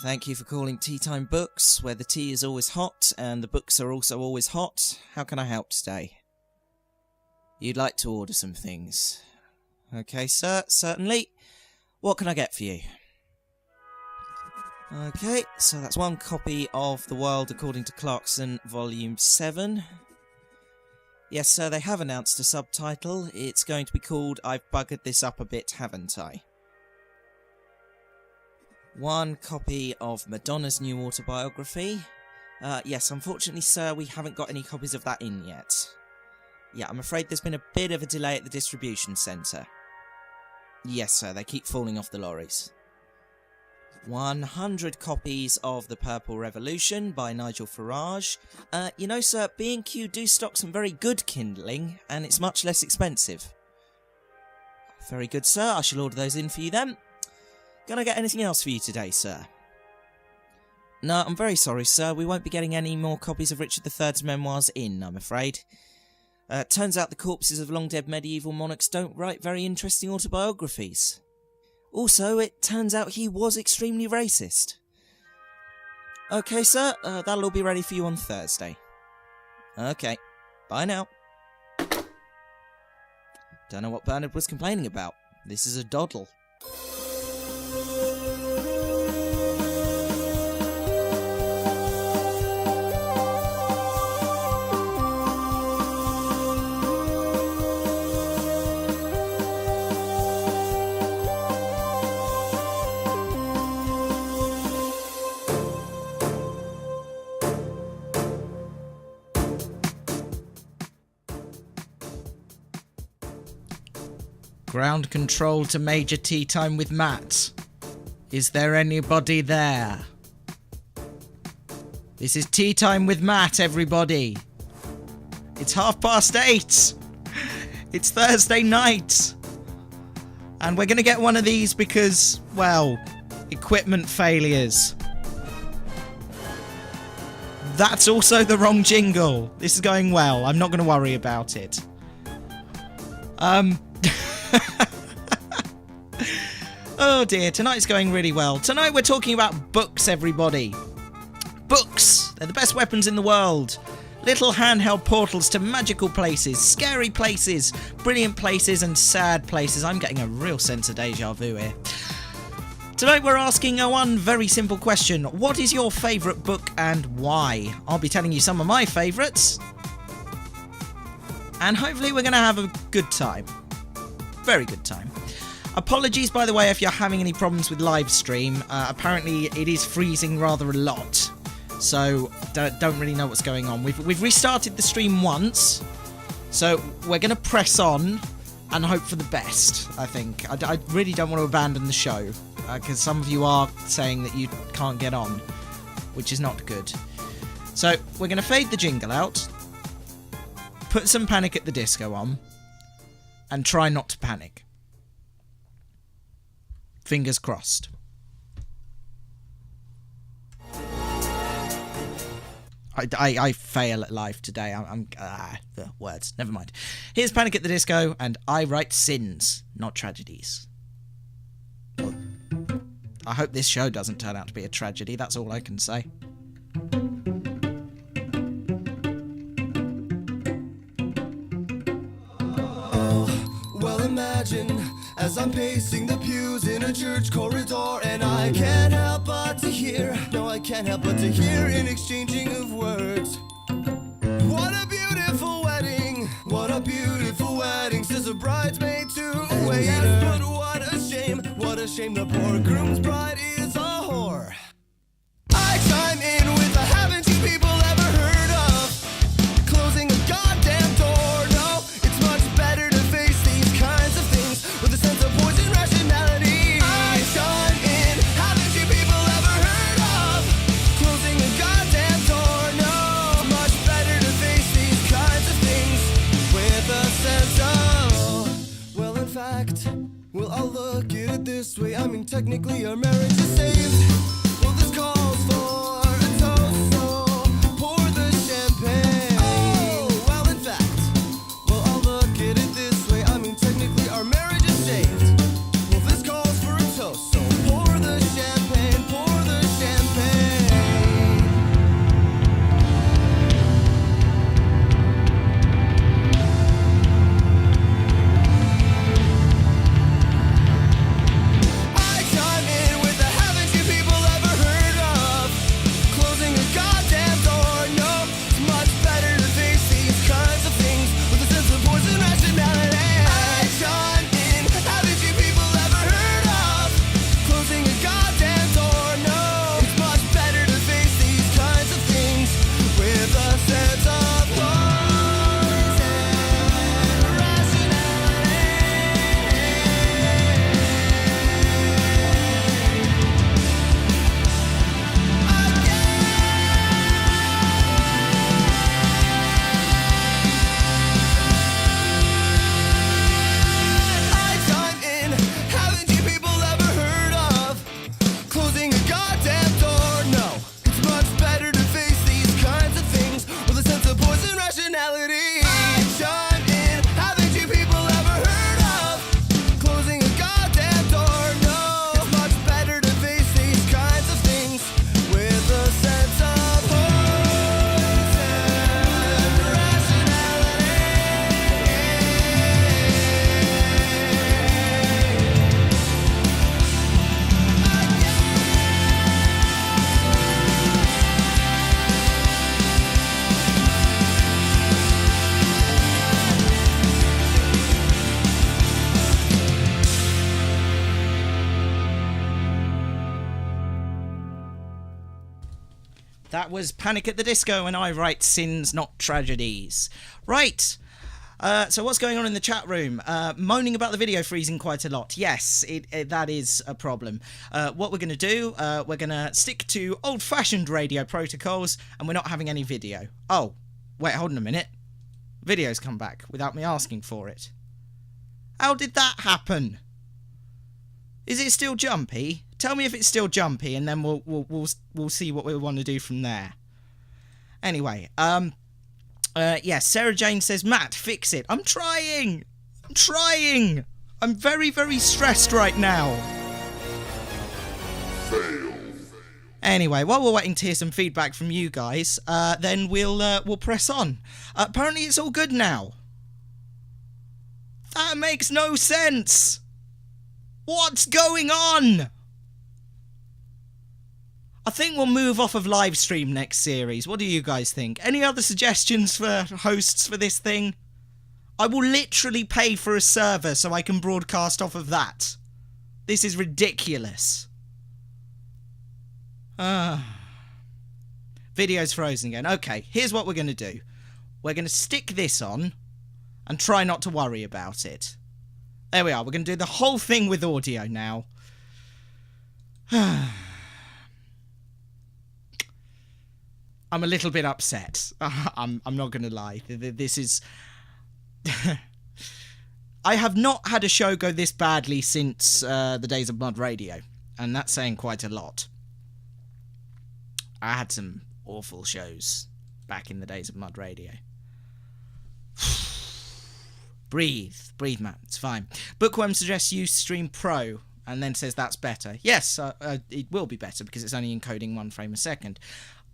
Thank you for calling Teatime Books, where the tea is always hot and the books are also always hot. How can I help today? You'd like to order some things. Okay, sir, certainly. What can I get for you? Okay, so that's one copy of The World According to Clarkson, Volume 7. Yes, sir, they have announced a subtitle. It's going to be called I've Buggered This Up a Bit, Haven't I? One copy of Madonna's new autobiography. Yes, unfortunately, sir, we haven't got any copies of that in yet. Yeah, I'm afraid there's been a bit of a delay at the distribution centre. Yes, sir, they keep falling off the lorries. 100 copies of The Purple Revolution by Nigel Farage. You know, sir, B&Q do stock some very good kindling, and it's much less expensive. Very good, sir. I shall order those in for you then. Can I get anything else for you today, sir? No, I'm very sorry, sir. We won't be getting any more copies of Richard III's memoirs in, I'm afraid. Turns out the corpses of long-dead medieval monarchs don't write very interesting autobiographies. Also, it turns out he was extremely racist. Okay, sir, that'll all be ready for you on Thursday. Okay, bye now. Don't know what Bernard was complaining about. This is a doddle. Ground control to Major Teatime with Matt. Is there anybody there? This is Teatime with Matt, everybody. It's 8:30. It's Thursday night. And we're going to get one of these because, well, equipment failures. That's also the wrong jingle. This is going well. I'm not going to worry about it. Oh dear, tonight's going really well. Tonight we're talking about books, everybody. Books! They're the best weapons in the world. Little handheld portals to magical places, scary places, brilliant places and sad places. I'm getting a real sense of deja vu here. Tonight we're asking one very simple question. What is your favourite book and why? I'll be telling you some of my favourites. And hopefully we're going to have a good time. Very good time. Apologies, by the way, if you're having any problems with live stream. Apparently it is freezing rather a lot. So, don't really know what's going on. We've restarted the stream once. So, we're going to press on and hope for the best, I think. I really don't want to abandon the show. Because some of you are saying that you can't get on. Which is not good. So, we're going to fade the jingle out. Put some Panic at the Disco on. And try not to panic. Fingers crossed. I fail at life today. The words. Never mind. Here's Panic at the Disco, and I write sins, not tragedies. Well, I hope this show doesn't turn out to be a tragedy. That's all I can say. Well, imagine as I'm pacing the pews in a church corridor, and I can't help but to hear, no, I can't help but to hear an exchanging of words. What a beautiful wedding, what a beautiful wedding, says a bridesmaid to a waiter. Yes, but what a shame, the poor groom's bride is a whore. I chime in with a haven't you people ever heard of closing a goddamn door? No, it's much better to face these kinds of things with a sense of poison rationality. I chime in, haven't you people ever heard of closing a goddamn door? No, it's much better to face these kinds of things with a sense of, well, in fact, well, I'll look at it this way. I mean, technically our marriage is saved. Well, this calls for a toast, so pour the champagne. Oh, well, in fact, well, I'll look at it this way. I mean, technically our marriage is saved. Well, this calls for a toast, so pour the champagne, pour the champagne. a goddamn door. No, it's much better to face these kinds of things with a sense of poison rationality. Chime in, haven't you people ever heard of closing a goddamn door? No, it's much better to face these kinds of things with a sense of poison rationality. That was Panic at the Disco, and I write sins, not tragedies. Right. So what's going on in the chat room? Moaning about the video freezing quite a lot. Yes, that is a problem. What we're going to do, we're going to stick to old-fashioned radio protocols, and we're not having any video. Oh, wait, hold on a minute. Video's come back without me asking for it. How did that happen? Is it still jumpy? Tell me if it's still jumpy, and then we'll see what we want to do from there. Anyway, yes, Sarah Jane says, Matt, fix it. I'm trying. I'm very, very stressed right now. Fail. Anyway, while we're waiting to hear some feedback from you guys, then we'll press on. Apparently it's all good now. That makes no sense. What's going on? I think we'll move off of live stream next series. What do you guys think? Any other suggestions for hosts for this thing? I will literally pay for a server so I can broadcast off of that. This is ridiculous. Video's frozen again. Okay, here's what we're going to do. We're going to stick this on and try not to worry about it. There we are. We're going to do the whole thing with audio now. I'm a little bit upset. I'm not going to lie. This is... I have not had a show go this badly since the days of Mud Radio. And that's saying quite a lot. I had some awful shows back in the days of Mud Radio. Breathe, Matt, it's fine. Bookworm suggests you stream Pro and then says that's better. Yes, it will be better because it's only encoding 1 frame a second.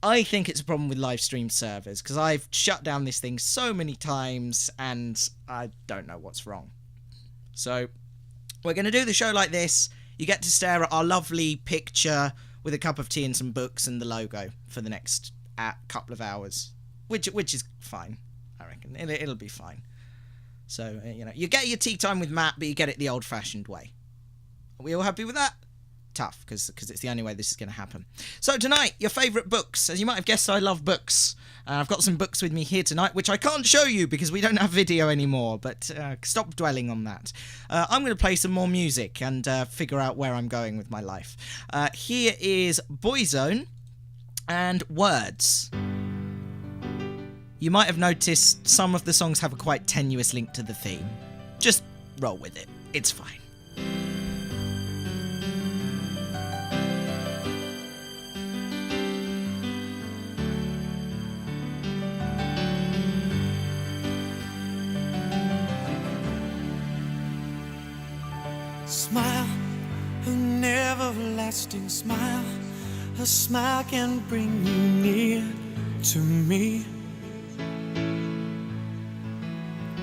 I think it's a problem with live stream servers because I've shut down this thing so many times and I don't know what's wrong. So we're going to do the show like this. You get to stare at our lovely picture with a cup of tea and some books and the logo for the next couple of hours, which is fine, I reckon. It'll be fine. So, you know, you get your tea time with Matt, but you get it the old-fashioned way. Are we all happy with that? Tough, because it's the only way this is going to happen. So tonight, your favourite books. As you might have guessed, I love books. I've got some books with me here tonight, which I can't show you because we don't have video anymore, but stop dwelling on that. I'm going to play some more music and figure out where I'm going with my life. Here is Boyzone and Words. You might have noticed some of the songs have a quite tenuous link to the theme. Just roll with it. It's fine. Smile, an everlasting smile. A smile can bring you near to me.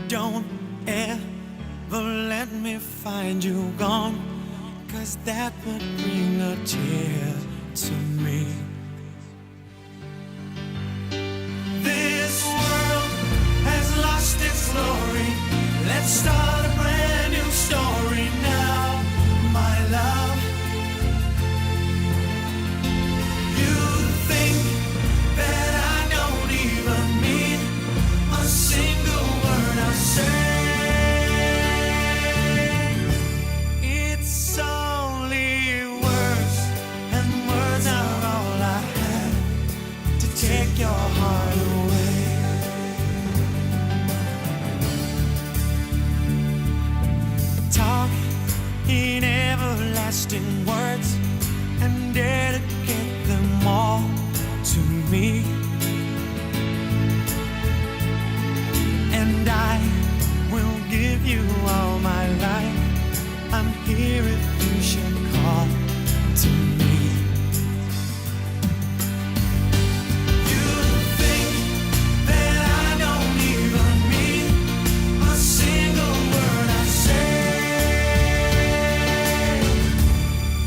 Don't ever let me find you gone, 'cause that would bring a tear to me. This world has lost its glory. Let's start a brand new story now, my love. You think that I don't even mean a single word I say. It's only words, and words are all I have to take your heart away. Talk in everlasting words and dare to here if you should call to me. You think that I don't even mean a single word I say.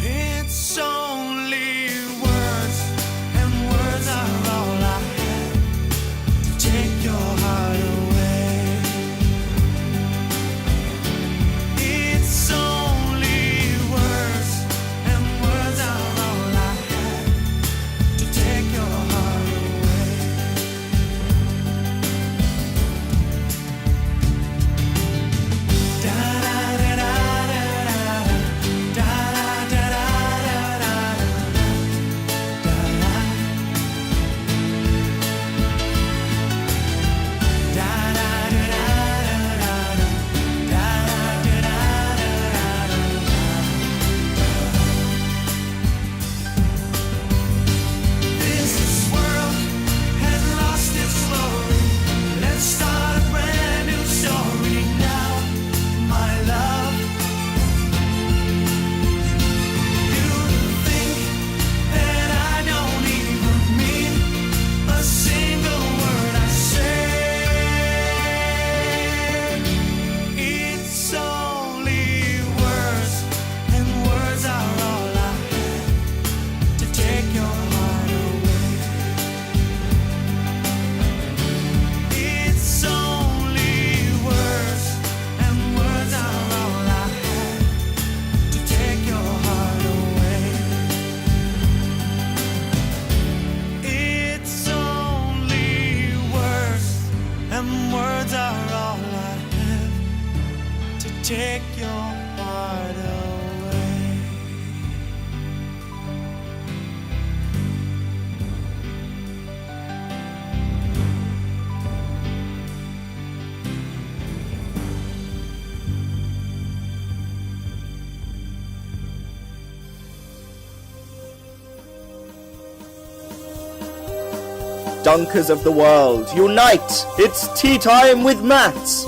It's only words, and words are all I have to take your heart away. It's only words, and words are all I have to take your heart away. Da da da da da da da da da da This world has lost its glory. Let's start a brand new story now, my love. You think that I don't even mean a single word I say. It's only words, and words are all I have to take your heart away. It's only words, and words are all I have to take your heart away. It's only words, and words are all I have to take your heart away. Dunkers of the world, unite! It's tea time with Matt!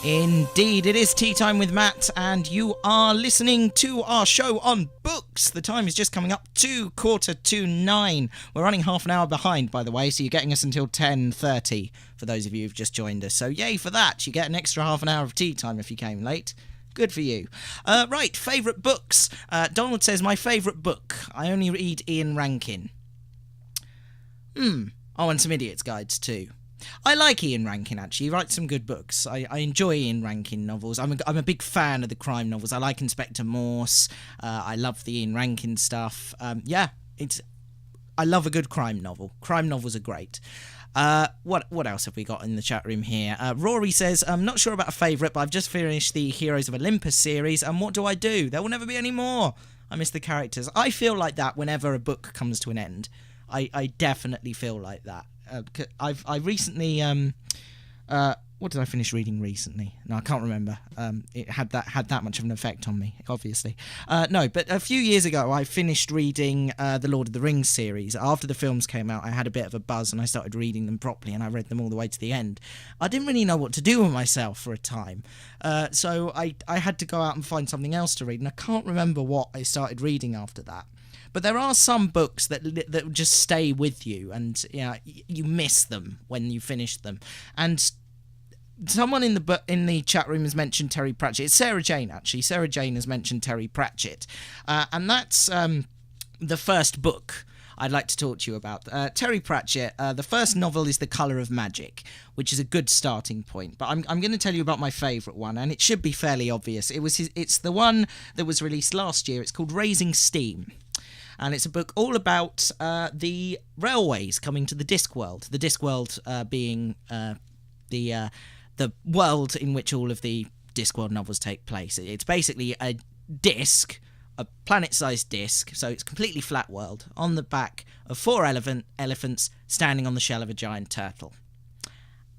Indeed, it is Tea Time with Matt, and you are listening to our show on books. The time is just coming up to 9:15. We're running half an hour behind, by the way, so you're getting us until 10:30 for those of you who've just joined us. So yay for that. You get an extra half an hour of tea time if you came late. Good for you. Right, favourite books. Donald says, my favourite book. I only read Ian Rankin. Oh, and some idiots' guides too. I like Ian Rankin, actually. He writes some good books. I enjoy Ian Rankin novels. I'm a big fan of the crime novels. I like Inspector Morse. I love the Ian Rankin stuff. I love a good crime novel. Crime novels are great. What else have we got in the chat room here? Rory says, I'm not sure about a favourite, but I've just finished the Heroes of Olympus series, and what do? There will never be any more. I miss the characters. I feel like that whenever a book comes to an end. I definitely feel like that. I recently what did I finish reading recently? No, I can't remember. It had that much of an effect on me, obviously. No, but a few years ago I finished reading the Lord of the Rings series. After the films came out, I had a bit of a buzz and I started reading them properly, and I read them all the way to the end. I didn't really know what to do with myself for a time, so I had to go out and find something else to read, and I can't remember what I started reading after that. But there are some books that just stay with you, and you miss them when you finish them. And someone in the chat room has mentioned Terry Pratchett. It's Sarah Jane, actually. Sarah Jane has mentioned Terry Pratchett, and that's the first book I'd like to talk to you about. Terry Pratchett. The first novel is The Colour of Magic, which is a good starting point. But I'm going to tell you about my favourite one, and it should be fairly obvious. It's the one that was released last year. It's called Raising Steam. And it's a book all about the railways coming to the Discworld. The Discworld being the world in which all of the Discworld novels take place. It's basically a disc, a planet-sized disc, so it's a completely flat world, on the back of 4 elephants standing on the shell of a giant turtle.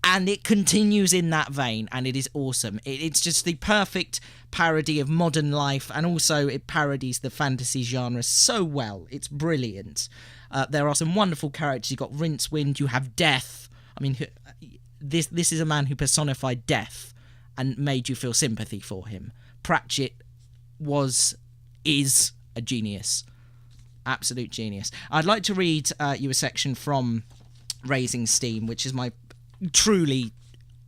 And it continues in that vein, and it is awesome. It's just the perfect parody of modern life, and also it parodies the fantasy genre so well. It's brilliant. There are some wonderful characters. You've got Rincewind, you have Death. I mean, this is a man who personified death and made you feel sympathy for him. Pratchett is a genius. Absolute genius. I'd like to read you a section from Raising Steam, which is truly,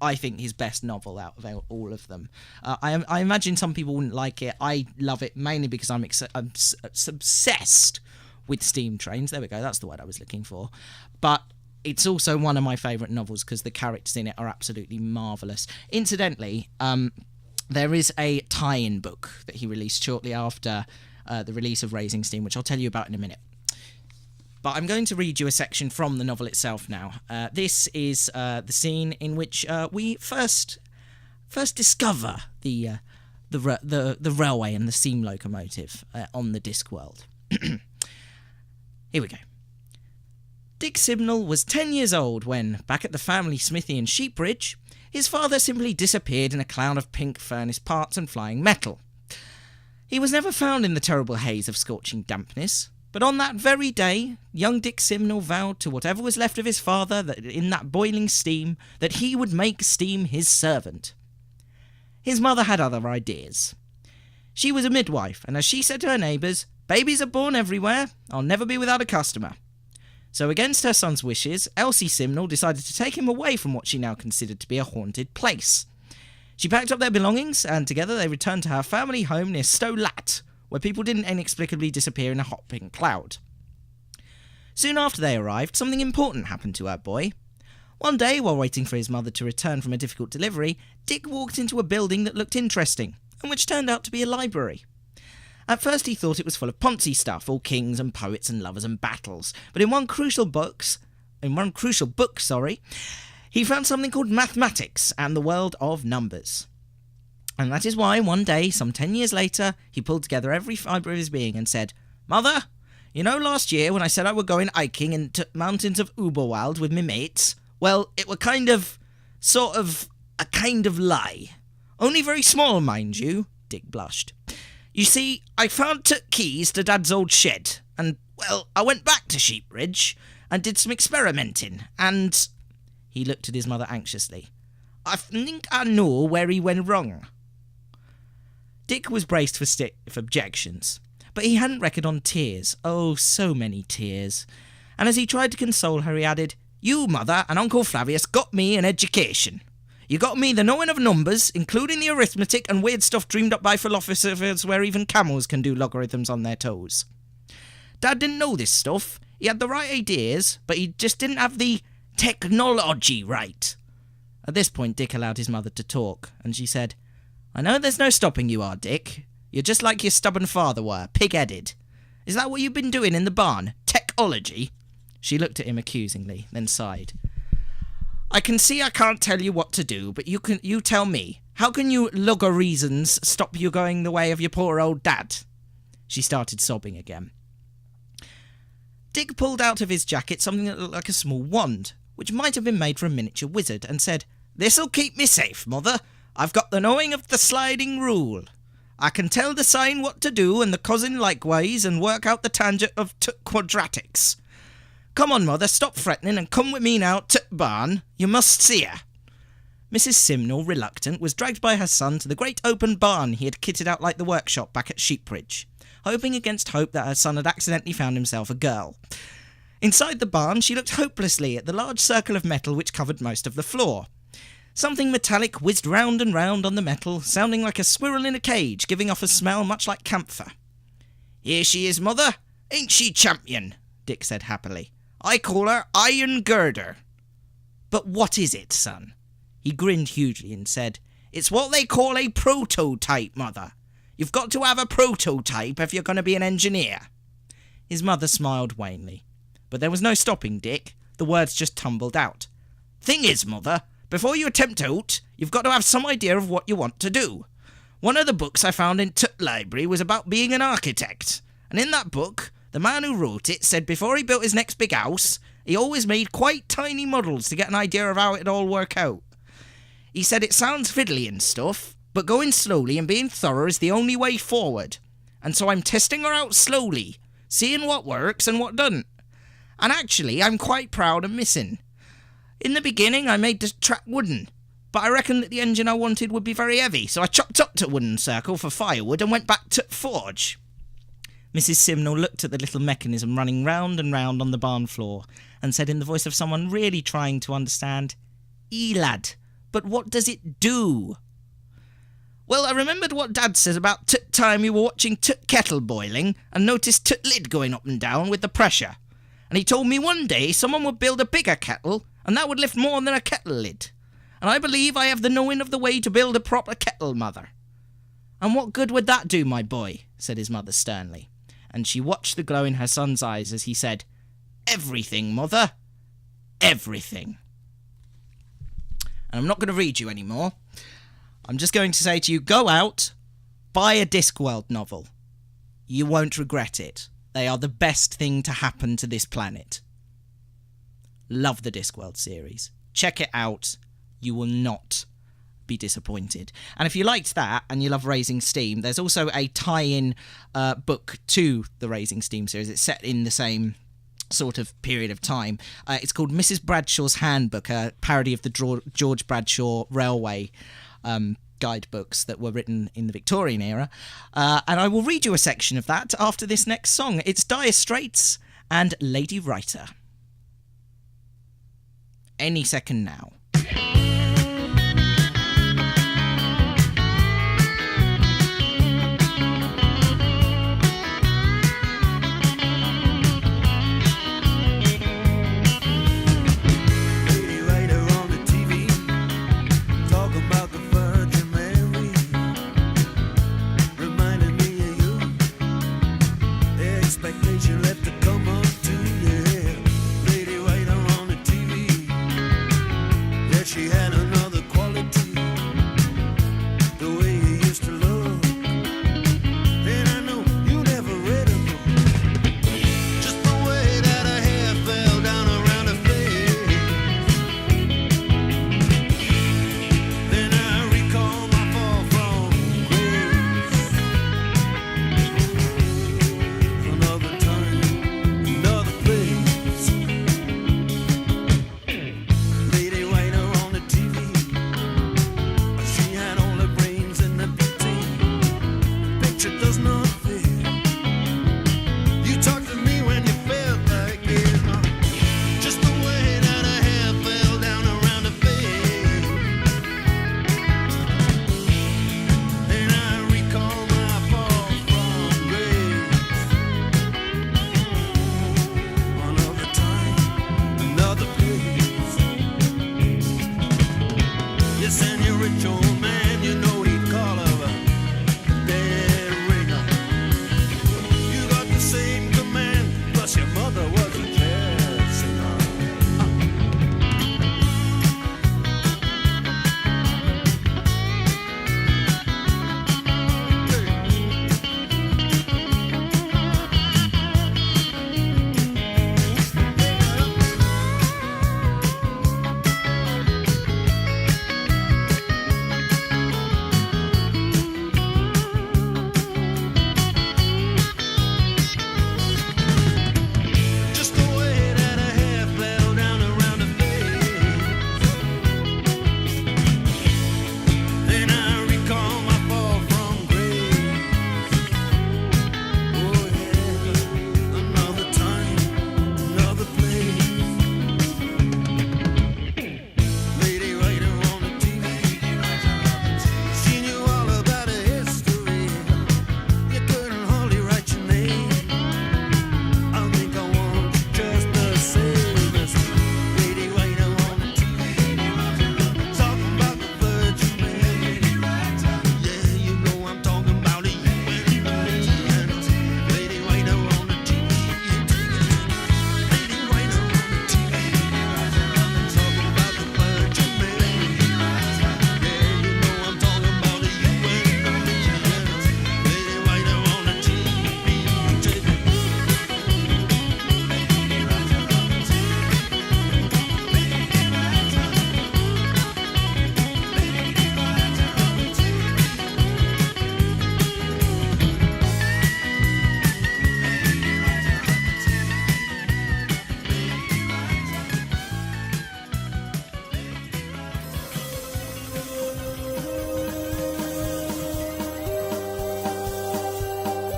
I think, his best novel out of all of them. I imagine some people wouldn't like it. I love it mainly because I'm obsessed with steam trains. There we go, that's the word I was looking for. But it's also one of my favourite novels because the characters in it are absolutely marvellous. Incidentally, there is a tie-in book that he released shortly after the release of Raising Steam, which I'll tell you about in a minute. But I'm going to read you a section from the novel itself now. This is the scene in which we first discover the railway and the steam locomotive on the Discworld. Here we go. Dick Simnel was 10 years old when, back at the family smithy in Sheepridge, his father simply disappeared in a cloud of pink furnace parts and flying metal. He was never found in the terrible haze of scorching dampness, but on that very day, young Dick Simnel vowed to whatever was left of his father that in that boiling steam that he would make steam his servant. His mother had other ideas. She was a midwife, and as she said to her neighbours, "Babies are born everywhere, I'll never be without a customer." So against her son's wishes, Elsie Simnel decided to take him away from what she now considered to be a haunted place. She packed up their belongings, and together they returned to her family home near Stow Lat, where people didn't inexplicably disappear in a hot pink cloud. Soon after they arrived, something important happened to our boy. One day, while waiting for his mother to return from a difficult delivery, Dick walked into a building that looked interesting, and which turned out to be a library. At first he thought it was full of Ponzi stuff, all kings and poets and lovers and battles, but in one crucial book, he found something called mathematics and the world of numbers. And that is why, one day, some 10 years later, he pulled together every fibre of his being and said, "Mother, you know last year when I said I were going hiking into mountains of Uberwald with me mates? Well, it were a kind of lie. Only very small, mind you." Dick blushed. "You see, I found t keys to Dad's old shed, and, well, I went back to Sheepridge and did some experimenting, and..." He looked at his mother anxiously. "I think I know where he went wrong." Dick was braced for objections, but he hadn't reckoned on tears. Oh, so many tears. And as he tried to console her, he added, "You, Mother, and Uncle Flavius got me an education. You got me the knowing of numbers, including the arithmetic and weird stuff dreamed up by philosophers where even camels can do logarithms on their toes. Dad didn't know this stuff. He had the right ideas, but he just didn't have the technology right." At this point, Dick allowed his mother to talk, and she said, "I know there's no stopping you are, Dick. You're just like your stubborn father were, pig-headed. Is that what you've been doing in the barn? Techology?" She looked at him accusingly, then sighed. "I can see I can't tell you what to do, but you tell me. How can you logarithms stop you going the way of your poor old dad?" She started sobbing again. Dick pulled out of his jacket something that looked like a small wand, which might have been made for a miniature wizard, and said, "This'll keep me safe, Mother. I've got the knowing of the sliding rule. I can tell the sine what to do, and the cousin likewise, and work out the tangent of quadratics. Come on, Mother, stop fretting, and come with me now to barn. You must see her." Mrs. Simnel, reluctant, was dragged by her son to the great open barn he had kitted out like the workshop back at Sheepridge, hoping against hope that her son had accidentally found himself a girl. Inside the barn, she looked hopelessly at the large circle of metal which covered most of the floor. Something metallic whizzed round and round on the metal, sounding like a squirrel in a cage, giving off a smell much like camphor. "Here she is, Mother. Ain't she champion?" Dick said happily. "I call her Iron Girder." "But what is it, son?" He grinned hugely and said, "It's what they call a prototype, Mother. You've got to have a prototype if you're going to be an engineer." His mother smiled wanly. But there was no stopping Dick. The words just tumbled out. "Thing is, Mother, before you attempt out, you've got to have some idea of what you want to do. One of the books I found in library was about being an architect, and in that book, the man who wrote it said before he built his next big house, he always made quite tiny models to get an idea of how it'd all work out. He said it sounds fiddly and stuff, but going slowly and being thorough is the only way forward. And so I'm testing her out slowly, seeing what works and what doesn't. And actually, I'm quite proud of missing. In the beginning, I made the track wooden, but I reckoned that the engine I wanted would be very heavy, so I chopped up to wooden circle for firewood and went back to forge. Mrs. Simnel looked at the little mechanism running round and round on the barn floor and said in the voice of someone really trying to understand, lad, but what does it do?" "Well, I remembered what Dad says about time you were watching kettle boiling and noticed lid going up and down with the pressure. And he told me one day someone would build a bigger kettle and that would lift more than a kettle lid. And I believe I have the knowing of the way to build a proper kettle, Mother." "And what good would that do, my boy?" said his mother sternly. And she watched the glow in her son's eyes as he said, "Everything, Mother. Everything." And I'm not going to read you anymore. I'm just going to say to you, go out, buy a Discworld novel. You won't regret it. They are the best thing to happen to this planet. Love the Discworld series. Check it out. You will not be disappointed. And if you liked that and you love Raising Steam, there's also a tie-in book to the Raising Steam series. It's set in the same sort of period of time. It's called Mrs. Bradshaw's Handbook, a parody of the George Bradshaw Railway guidebooks that were written in the Victorian era. And I will read you a section of that after this next song. It's Dire Straits and Lady Writer. Any second now. Expectation left to come up to, yeah. Lady Writer on the TV. Yeah, she had a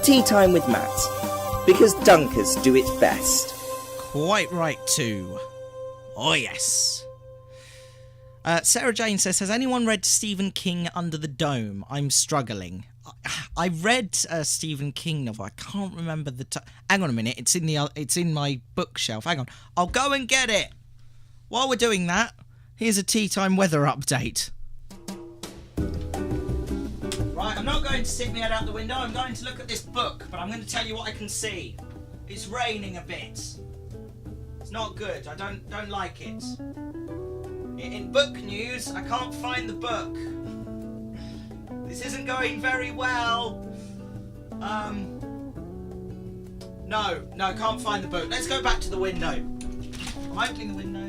Tea Time with Matt. Because Dunkers do it best. Quite right too. Oh yes. Sarah Jane says, has anyone read Stephen King Under the Dome? I'm struggling. I read a Stephen King novel. I can't remember the hang on a minute. It's in my bookshelf. Hang on. I'll go and get it. While we're doing that, here's a Tea Time weather update. Right, I'm not going to stick my head out the window. I'm going to look at this book, but I'm going to tell you what I can see. It's raining a bit. It's not good. I don't like it. In book news, I can't find the book. This isn't going very well. No, can't find the book. Let's go back to the window. I'm opening the window.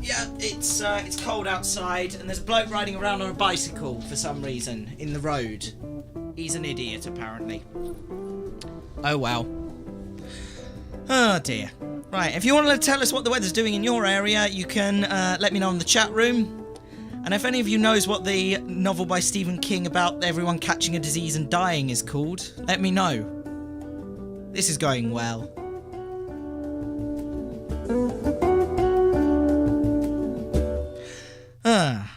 Yeah, it's cold outside, and there's a bloke riding around on a bicycle for some reason in the road. He's an idiot, apparently. Oh well. Oh dear. Right, if you want to tell us what the weather's doing in your area, you can let me know in the chat room. And if any of you knows what the novel by Stephen King about everyone catching a disease and dying is called, let me know. This is going well.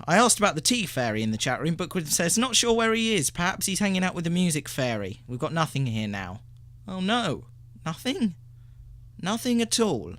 I asked about the tea fairy in the chat room. Bookwood says, not sure where he is. Perhaps he's hanging out with the music fairy. We've got nothing here now. Oh no. Nothing? Nothing at all.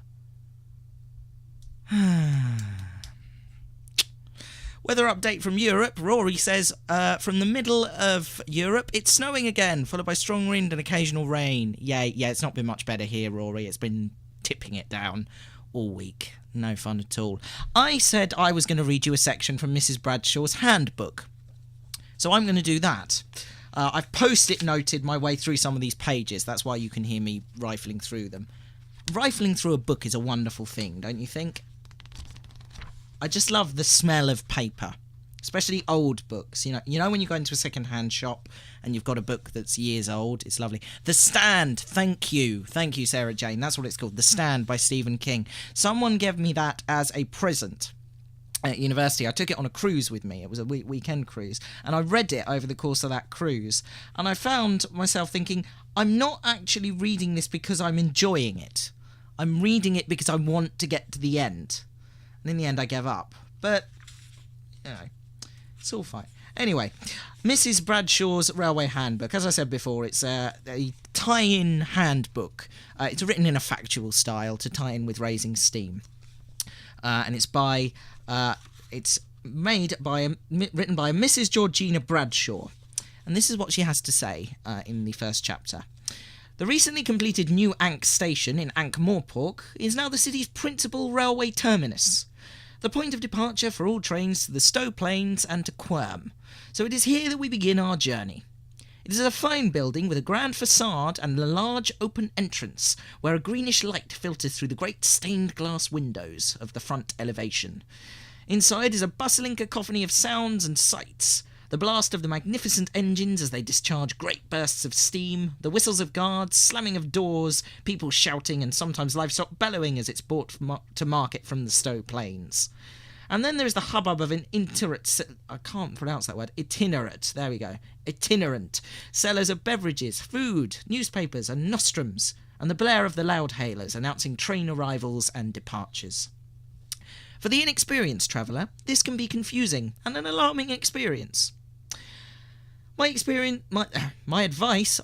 Weather update from Europe. Rory says, from the middle of Europe, it's snowing again, followed by strong wind and occasional rain. Yeah, it's not been much better here, Rory. It's been tipping it down all week. No fun at all. I said I was going to read you a section from Mrs. Bradshaw's handbook. So I'm going to do that. I've post-it noted my way through some of these pages. That's why you can hear me rifling through them. Rifling through a book is a wonderful thing, don't you think? I just love the smell of paper, especially old books. You know when you go into a second-hand shop and you've got a book that's years old. It's lovely. The Stand. Thank you, Sarah Jane. That's what it's called. The Stand by Stephen King. Someone gave me that as a present at university. I took it on a cruise with me. It was a weekend cruise, and I read it over the course of that cruise. And I found myself thinking, I'm not actually reading this because I'm enjoying it. I'm reading it because I want to get to the end. And in the end, I gave up. But, it's all fine. Anyway, Mrs. Bradshaw's Railway Handbook. As I said before, it's a tie-in handbook. It's written in a factual style to tie in with Raising Steam. And it's written by Mrs. Georgina Bradshaw. And this is what she has to say in the first chapter. The recently completed new Ankh station in Ankh-Morpork is now the city's principal railway terminus, the point of departure for all trains to the Stow Plains and to Quirm. So it is here that we begin our journey. It is a fine building with a grand facade and a large open entrance, where a greenish light filters through the great stained glass windows of the front elevation. Inside is a bustling cacophony of sounds and sights. The blast of the magnificent engines as they discharge great bursts of steam, the whistles of guards, slamming of doors, people shouting, and sometimes livestock bellowing as it's brought to market from the Stow Plains. And then there is the hubbub of an itinerant sellers of beverages, food, newspapers, and nostrums, and the blare of the loud-hailers announcing train arrivals and departures. For the inexperienced traveller, this can be confusing and an alarming experience. My advice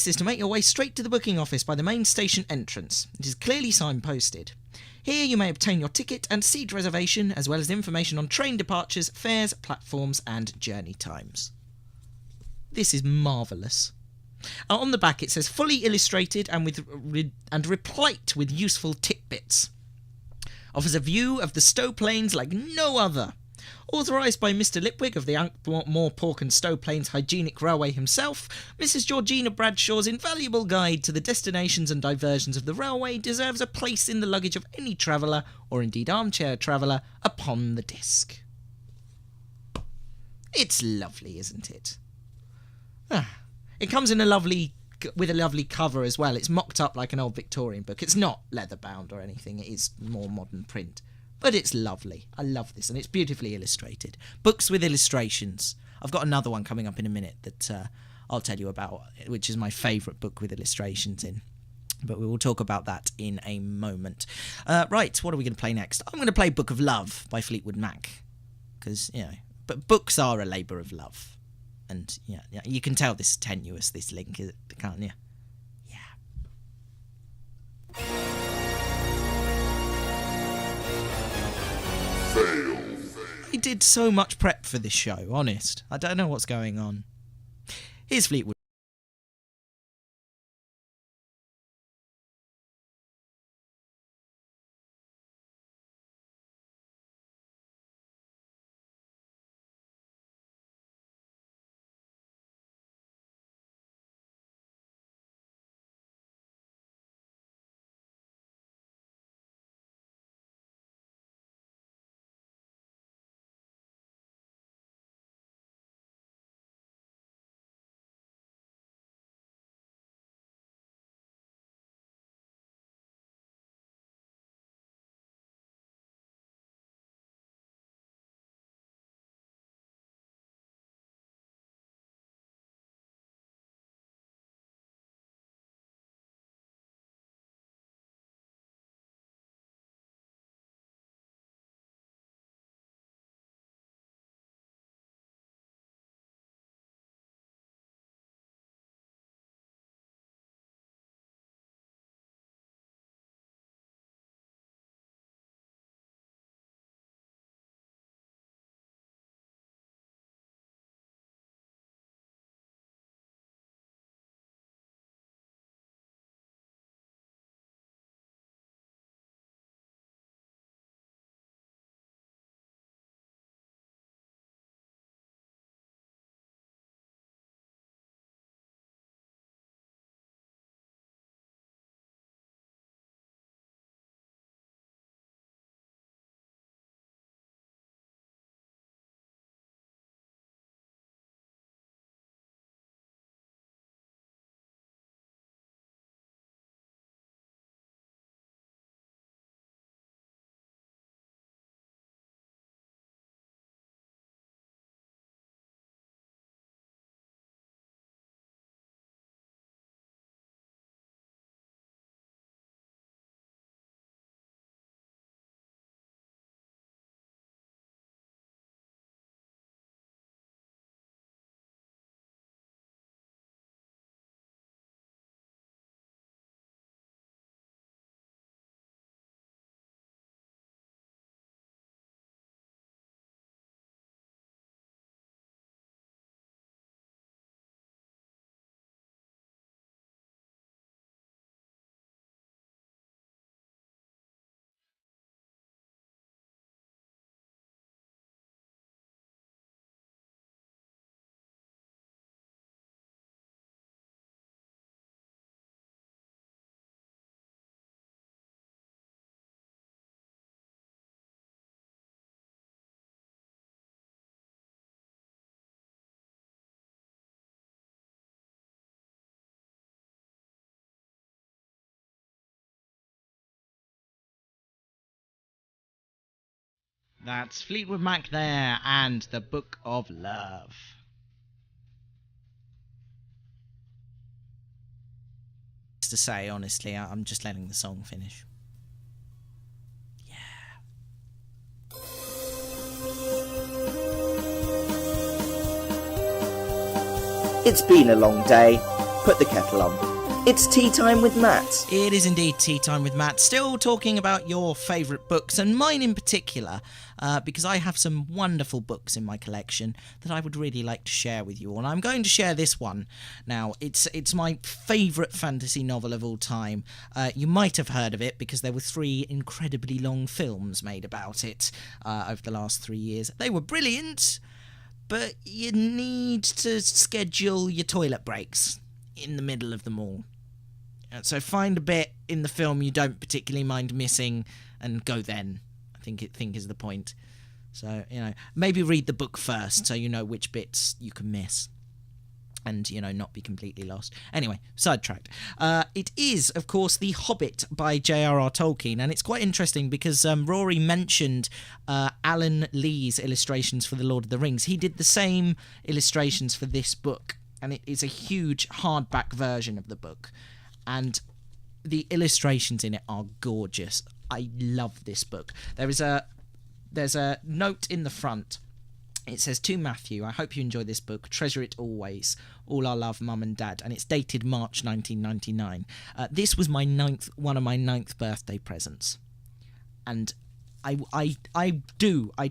is to make your way straight to the booking office by the main station entrance. It is clearly signposted. Here you may obtain your ticket and seat reservation, as well as information on train departures, fares, platforms, and journey times. This is marvellous. On the back it says fully illustrated and replete with useful tidbits. Offers a view of the Stow Plains like no other. Authorised by Mr. Lipwig of the Ankh-Morpork and Stow Plains Hygienic Railway himself, Mrs. Georgina Bradshaw's invaluable guide to the destinations and diversions of the railway deserves a place in the luggage of any traveller, or indeed armchair traveller, upon the disc. It's lovely, isn't it? It comes in with a lovely cover as well. It's mocked up like an old Victorian book. It's not leather bound or anything. It is more modern print. But it's lovely. I love this, and it's beautifully illustrated. Books with illustrations. I've got another one coming up in a minute that I'll tell you about, which is my favourite book with illustrations in. But we will talk about that in a moment. Right, what are we going to play next? I'm going to play Book of Love by Fleetwood Mac. Because, but books are a labour of love. And, you can tell this is tenuous, this link, can't you? I did so much prep for this show, honest. I don't know what's going on. Here's Fleetwood. That's Fleetwood Mac there, and the Book of Love. To say, honestly, I'm just letting the song finish. It's been a long day. Put the kettle on. It's tea time with Matt. It is indeed tea time with Matt. Still talking about your favourite books, and mine in particular, because I have some wonderful books in my collection that I would really like to share with you all. And I'm going to share this one. Now, it's my favourite fantasy novel of all time. You might have heard of it because there were 3 incredibly long films made about it over the last 3 years. They were brilliant, but you need to schedule your toilet breaks in the middle of them all. So find a bit in the film you don't particularly mind missing and go then. I think is the point. So, maybe read the book first so you know which bits you can miss. and, not be completely lost. Anyway, sidetracked. It is, of course, The Hobbit by J.R.R. Tolkien, and it's quite interesting because Rory mentioned Alan Lee's illustrations for The Lord of the Rings. He did the same illustrations for this book, and it is a huge hardback version of the book, and the illustrations in it are gorgeous. I love this book. There's a note in the front. It says, "To Matthew, I hope you enjoy this book. Treasure it always. All our love, Mum and Dad." And it's dated March 1999. This was one of my 9th birthday presents. And I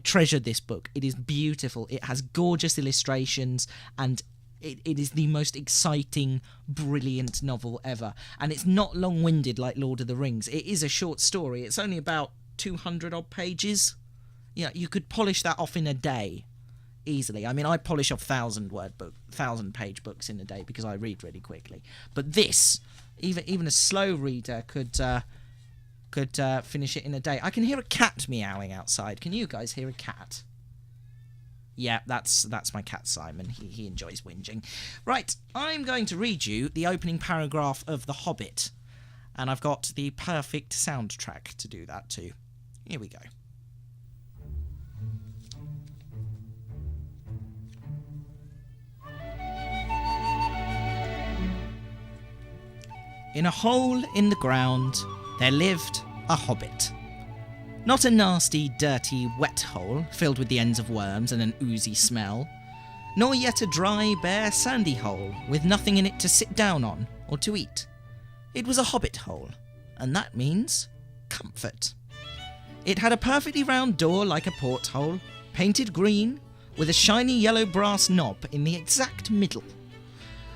treasure this book. It is beautiful. It has gorgeous illustrations, and it is the most exciting, brilliant novel ever. And it's not long-winded like Lord of the Rings. It is a short story. It's only about 200 odd pages. You could polish that off in a day. Easily. I mean, I polish off 1,000-page books in a day because I read really quickly. But this, even a slow reader could finish it in a day. I can hear a cat meowing outside. Can you guys hear a cat? Yeah, that's my cat Simon. He enjoys whinging. Right, I'm going to read you the opening paragraph of The Hobbit, and I've got the perfect soundtrack to do that too. Here we go. In a hole in the ground, there lived a hobbit. Not a nasty, dirty, wet hole filled with the ends of worms and an oozy smell, nor yet a dry, bare, sandy hole with nothing in it to sit down on or to eat. It was a hobbit hole, and that means comfort. It had a perfectly round door like a porthole, painted green, with a shiny yellow brass knob in the exact middle.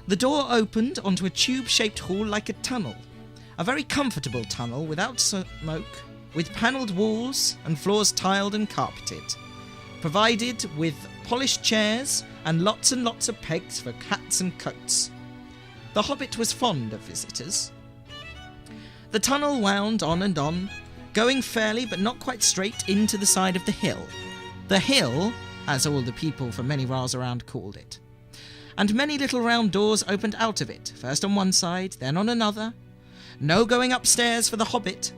The door opened onto a tube-shaped hall like a tunnel, a very comfortable tunnel without smoke, with panelled walls and floors tiled and carpeted, provided with polished chairs and lots of pegs for hats and coats. The Hobbit was fond of visitors. The tunnel wound on and on, going fairly but not quite straight into the side of the hill. The hill, as all the people for many miles around called it. And many little round doors opened out of it, first on one side, then on another. No going upstairs for the Hobbit.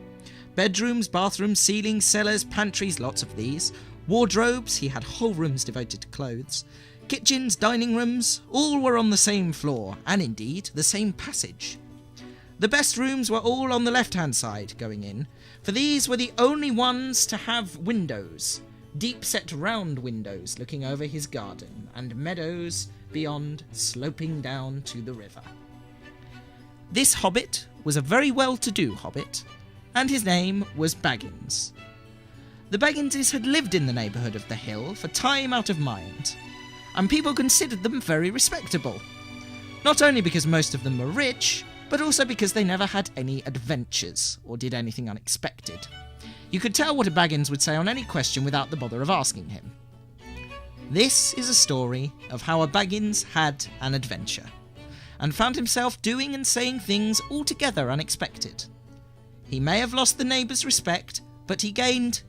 Bedrooms, bathrooms, ceilings, cellars, pantries, lots of these. Wardrobes, he had whole rooms devoted to clothes. Kitchens, dining rooms, all were on the same floor, and indeed the same passage. The best rooms were all on the left-hand side going in, for these were the only ones to have windows, deep-set round windows looking over his garden, and meadows beyond sloping down to the river. This hobbit was a very well-to-do hobbit, and his name was Baggins. The Bagginses had lived in the neighbourhood of the hill for time out of mind, and people considered them very respectable, not only because most of them were rich, but also because they never had any adventures or did anything unexpected. You could tell what a Baggins would say on any question without the bother of asking him. This is a story of how a Baggins had an adventure, and found himself doing and saying things altogether unexpected. He may have lost the neighbours' respect, but he gained...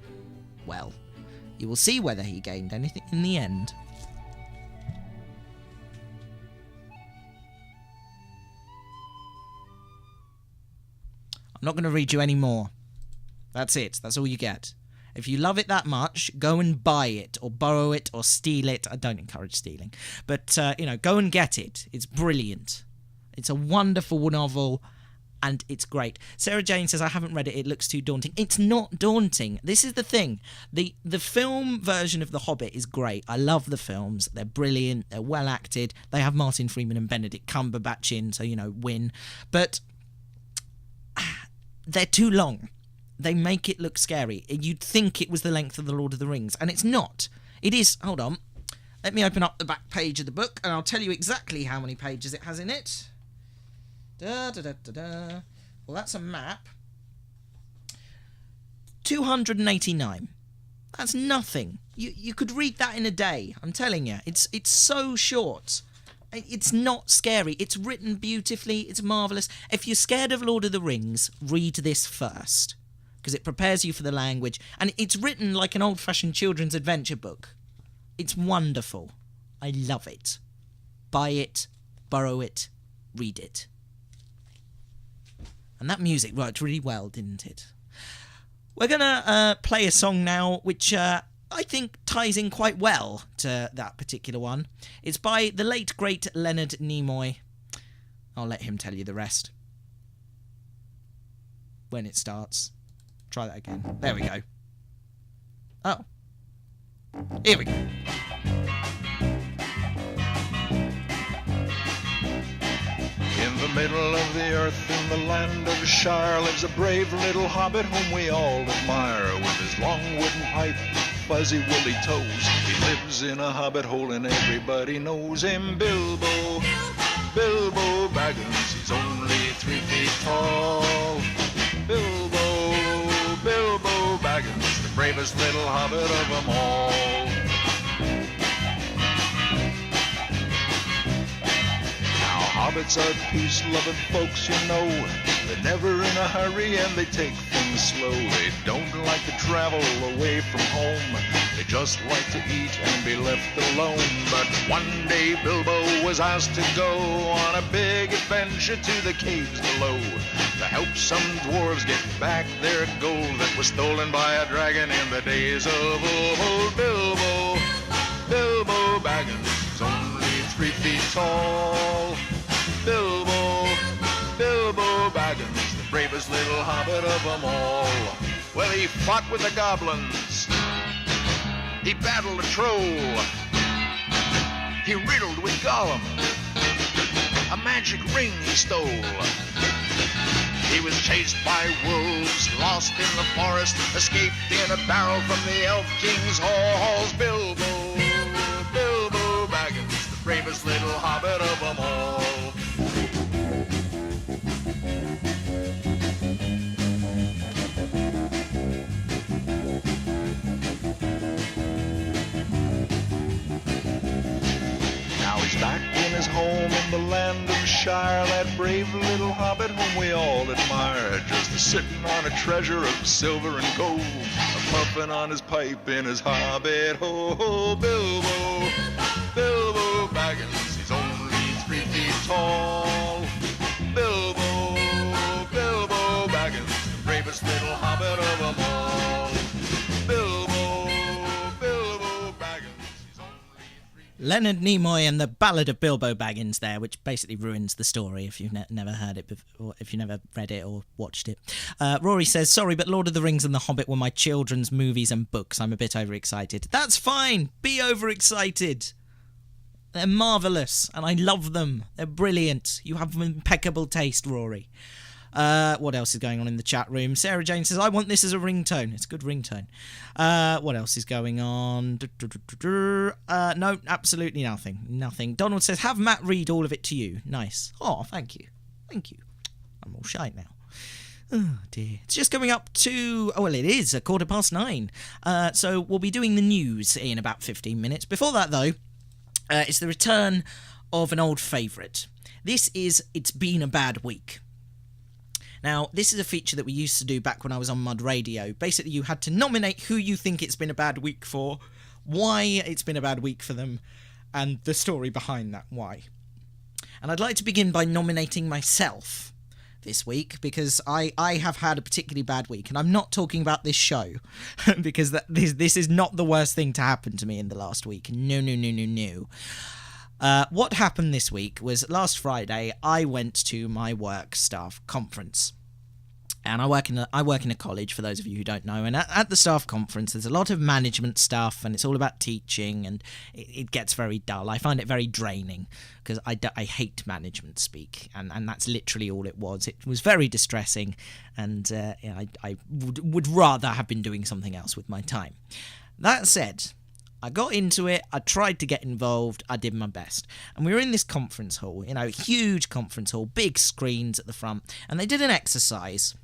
well, you will see whether he gained anything in the end. I'm not going to read you any more. That's it. That's all you get. If you love it that much, go and buy it, or borrow it, or steal it. I don't encourage stealing. But, go and get it. It's brilliant. It's a wonderful novel, and it's great. Sarah Jane says, I haven't read it. It looks too daunting. It's not daunting. This is the thing. The film version of The Hobbit is great. I love the films. They're brilliant. They're well acted. They have Martin Freeman and Benedict Cumberbatch in, so, win. But they're too long. They make it look scary. You'd think it was the length of The Lord of the Rings, and it's not. It is... hold on. Let me open up the back page of the book, and I'll tell you exactly how many pages it has in it. Well, that's a map. 289. That's nothing. You could read that in a day. I'm telling you. It's so short. It's not scary. It's written beautifully. It's marvellous. If you're scared of Lord of the Rings, read this first, because it prepares you for the language, and it's written like an old-fashioned children's adventure book. It's wonderful. I love it. Buy it borrow it, read it. And that music worked really well, didn't it? We're going to play a song now which I think ties in quite well to that particular one. It's by the late, great Leonard Nimoy. I'll let him tell you the rest when it starts. Try that again. There we go. Oh. Here we go. In the middle of the earth, in the land of Shire, lives a brave little hobbit whom we all admire. With his long wooden pipe, fuzzy woolly toes, he lives in a hobbit hole and everybody knows him. Bilbo, Bilbo Baggins, he's only 3 feet tall. Bilbo, Bilbo Baggins, the bravest little hobbit of them all. Hobbits are peace-loving folks, you know. They're never in a hurry and they take things slow. They don't like to travel away from home. They just like to eat and be left alone. But one day Bilbo was asked to go on a big adventure to the caves below to help some dwarves get back their gold that was stolen by a dragon in the days of old. Bilbo, Bilbo Baggins is only 3 feet tall. Bilbo, Bilbo Baggins, the bravest little hobbit of them all. Well, he fought with the goblins. He battled a troll. He riddled with Gollum. A magic ring he stole. He was chased by wolves, lost in the forest, escaped in a barrel from the Elf King's halls. Bilbo, Bilbo Baggins, the bravest little hobbit of them all. Back in his home in the land of Shire, that brave little hobbit whom we all admire, just sitting on a treasure of silver and gold, puffing on his pipe in his hobbit hole. Bilbo, Bilbo Baggins, he's only 3 feet tall. Bilbo, Bilbo Baggins, the bravest little hobbit of them all. Bilbo, Bilbo Baggins, he's only 3 feet tall. Leonard Nimoy and the Ballad of Bilbo Baggins there, which basically ruins the story if you've never heard it before, if you never read it or watched it. Rory says, sorry, but Lord of the Rings and The Hobbit were my children's movies and books. I'm a bit overexcited. That's fine. Be overexcited. They're marvellous, and I love them. They're brilliant. You have impeccable taste, Rory. What else is going on in the chat room? Sarah Jane says, I want this as a ringtone. It's a good ringtone. What else is going on? No, absolutely nothing. Nothing. Donald says, have Matt read all of it to you. Nice. Oh, thank you. Thank you. I'm all shy now. Oh, dear. It's just coming up to... Oh, well, it is 9:15. So we'll be doing the news in about 15 minutes. Before that, though, it's the return of an old favourite. This is It's Been a Bad Week. Now, this is a feature that we used to do back when I was on Mud Radio. Basically, you had to nominate who you think it's been a bad week for, why it's been a bad week for them, and the story behind that why. And I'd like to begin by nominating myself this week, because I have had a particularly bad week, and I'm not talking about this show, because this is not the worst thing to happen to me in the last week. No. What happened this week was last Friday I went to my work staff conference. And I work in a college, for those of you who don't know. And at the staff conference, there's a lot of management stuff, and it's all about teaching, and it gets very dull. I find it very draining, because I hate management speak, and that's literally all it was. It was very distressing, and I would rather have been doing something else with my time. That said, I got into it, I tried to get involved, I did my best. And we were in this conference hall, huge conference hall, big screens at the front, and they did an exercise.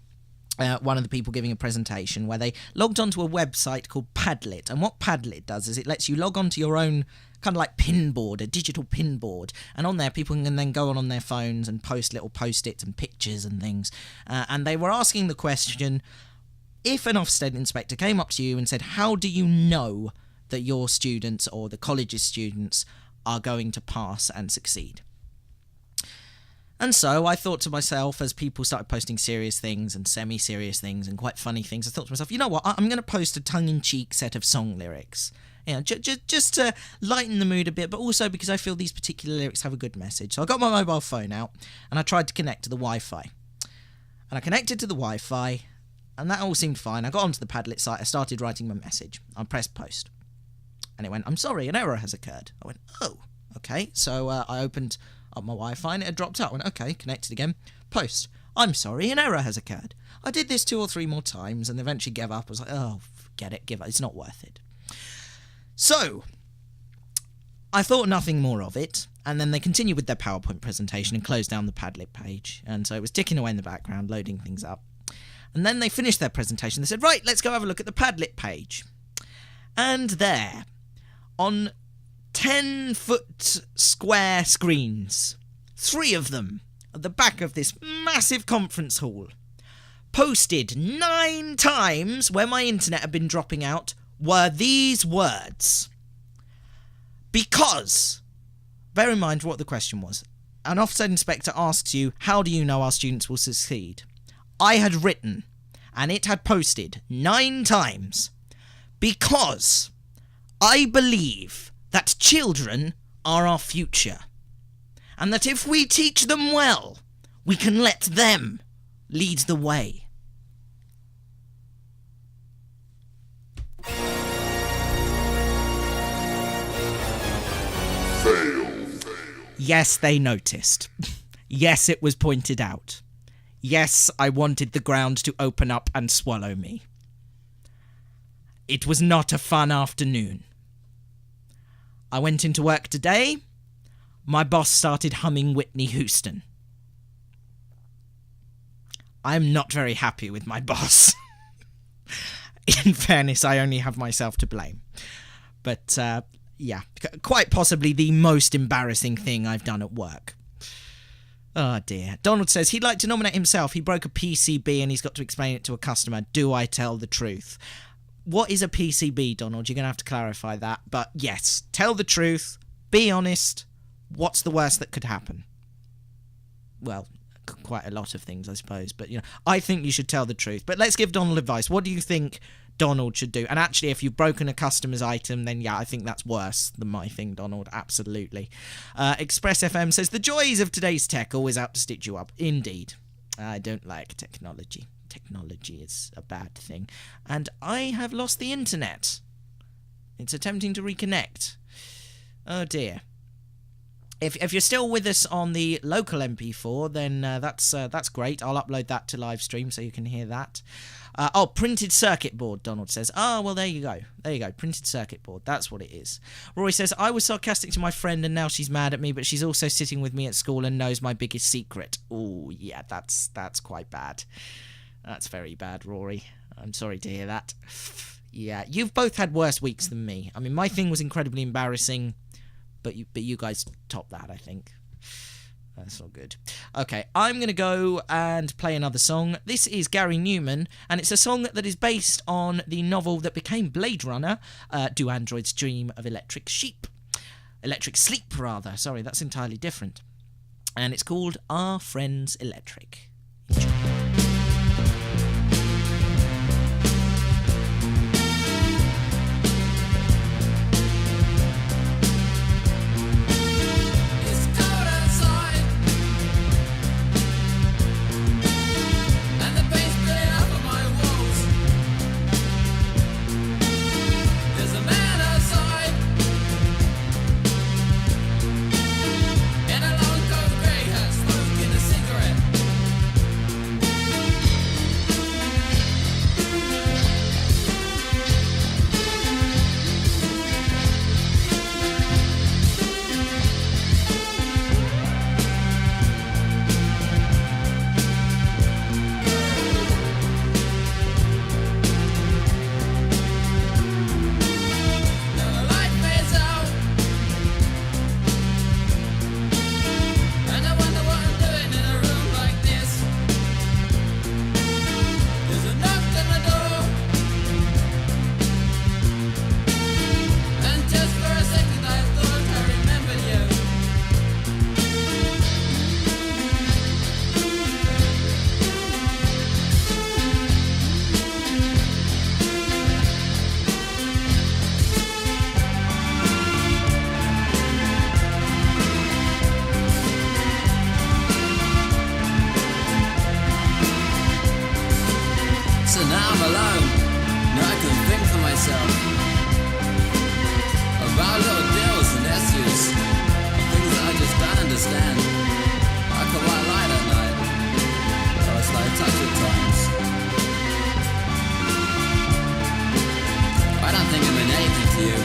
One of the people giving a presentation where they logged onto a website called Padlet. And what Padlet does is it lets you log onto your own kind of like pin board, a digital pin board. And on there, people can then go on their phones and post little post-its and pictures and things. And they were asking the question, if an Ofsted inspector came up to you and said, how do you know that your students or the college's students are going to pass and succeed? And so I thought to myself, as people started posting serious things and semi-serious things and quite funny things, I thought to myself, you know what, I'm going to post a tongue-in-cheek set of song lyrics. You know, just to lighten the mood a bit, but also because I feel these particular lyrics have a good message. So I got my mobile phone out and I tried to connect to the Wi-Fi. And I connected to the Wi-Fi and that all seemed fine. I got onto the Padlet site, I started writing my message. I pressed post. And it went, I'm sorry, an error has occurred. I went, oh, okay. So I opened up my Wi-Fi and it had dropped out. I went, okay, connected again. Post. I'm sorry, an error has occurred. I did this 2 or 3 more times and eventually gave up. I was like, oh, forget it, give up. It's not worth it. So, I thought nothing more of it, and then they continued with their PowerPoint presentation and closed down the Padlet page. And so it was ticking away in the background, loading things up. And then they finished their presentation. They said, right, let's go have a look at the Padlet page. And there, on 10-foot square screens, 3 of them at the back of this massive conference hall, posted 9 times where my internet had been dropping out, were these words. Because, bear in mind what the question was. An Ofsted inspector asks you, how do you know our students will succeed? I had written, and it had posted 9 times, because I believe that children are our future, and that if we teach them well, we can let them lead the way. Yes, they noticed. Yes, it was pointed out. Yes, I wanted the ground to open up and swallow me. It was not a fun afternoon. I went into work today. My boss started humming Whitney Houston. I'm not very happy with my boss. In fairness, I only have myself to blame. But, yeah, quite possibly the most embarrassing thing I've done at work. Oh dear. Donald says he'd like to nominate himself. He broke a PCB and he's got to explain it to a customer. Do I tell the truth? What is a PCB, Donald? You're going to have to clarify that. But yes, tell the truth. Be honest. What's the worst that could happen? Well, quite a lot of things, I suppose. But, you know, I think you should tell the truth. But let's give Donald advice. What do you think Donald should do? And actually, if you've broken a customer's item, then yeah, I think that's worse than my thing, Donald. Absolutely. Express FM says, the joys of today's tech always out to stitch you up. Indeed. I don't like technology. Technology is a bad thing. And I have lost the internet. It's attempting to reconnect. Oh dear. If you're still with us on the local MP4, then that's great. I'll upload that to live stream so you can hear that. Printed circuit board, Donald says. Well, there you go. There you go. Printed circuit board. That's what it is. Rory says, I was sarcastic to my friend and now she's mad at me, but she's also sitting with me at school and knows my biggest secret. Oh, yeah, that's quite bad. That's very bad, Rory. I'm sorry to hear that. Yeah, you've both had worse weeks than me. I mean, my thing was incredibly embarrassing, but you guys topped that, I think. That's not good. Okay, I'm going to go and play another song. This is Gary Newman, and it's a song that is based on the novel that became Blade Runner, Do Androids Dream of Electric Sheep? Electric Sleep, rather. Sorry, that's entirely different. And it's called Our Friends Electric. Enjoy. So now I'm alone. Now I can think for myself about little deals and issues, things that I just don't understand. I can white light at night, or a slow touch at times. I don't think I mean anything to you.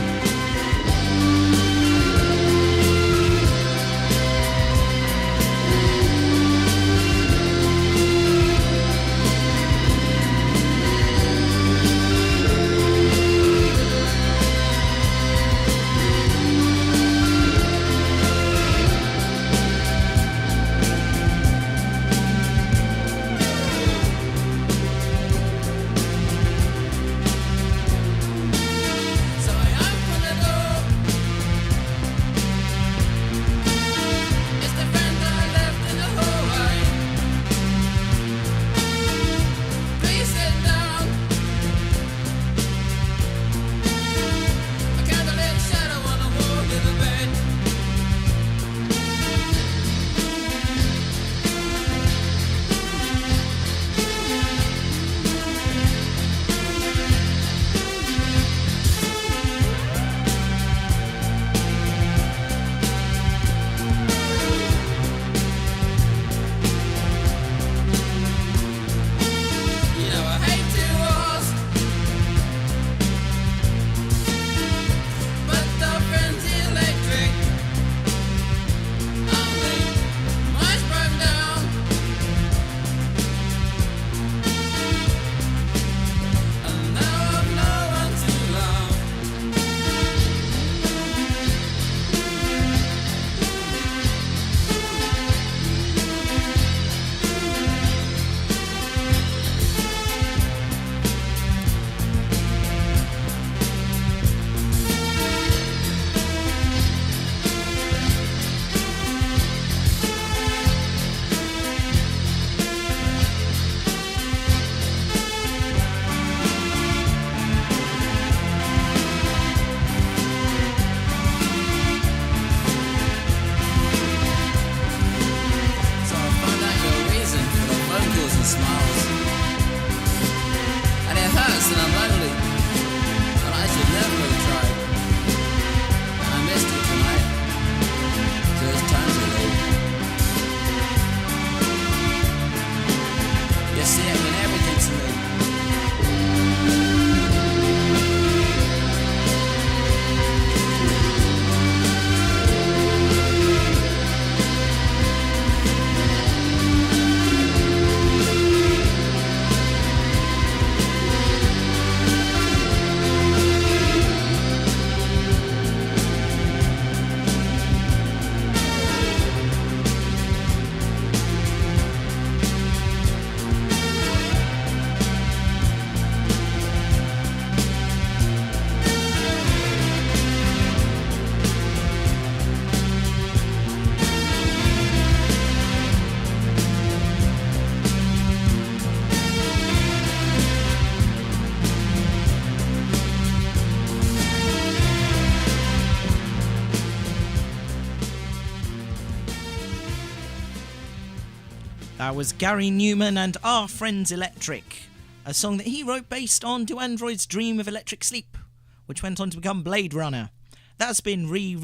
That was Gary Newman and Our Friends Electric, a song that he wrote based on Do Androids Dream of Electric Sleep, which went on to become Blade Runner. That's been re-released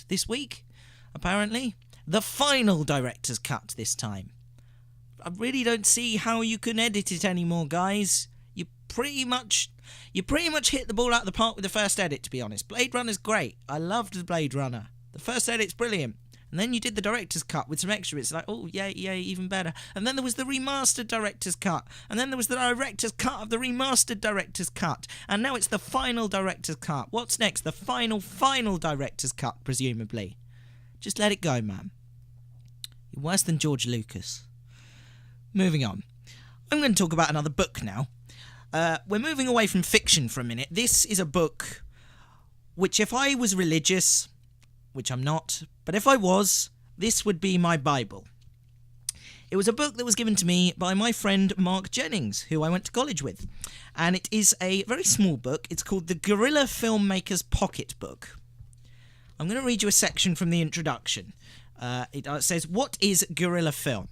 this week, apparently. The final director's cut this time. I really don't see how you can edit it anymore, guys. You pretty much hit the ball out of the park with the first edit, to be honest. Blade Runner's great. I loved the Blade Runner. The first edit's brilliant. And then you did the director's cut with some extra bits, like, oh, yeah, even better. And then there was the remastered director's cut. And then there was the director's cut of the remastered director's cut. And now it's the final director's cut. What's next? The final director's cut, presumably. Just let it go, man. You're worse than George Lucas. Moving on. I'm going to talk about another book now. We're moving away from fiction for a minute. This is a book which, if I was religious, which I'm not, but if I was, this would be my Bible. It was a book that was given to me by my friend Mark Jennings, who I went to college with. And it is a very small book. It's called The Guerrilla Filmmaker's Pocket Book. I'm going to read you a section from the introduction. It says, what is guerrilla film?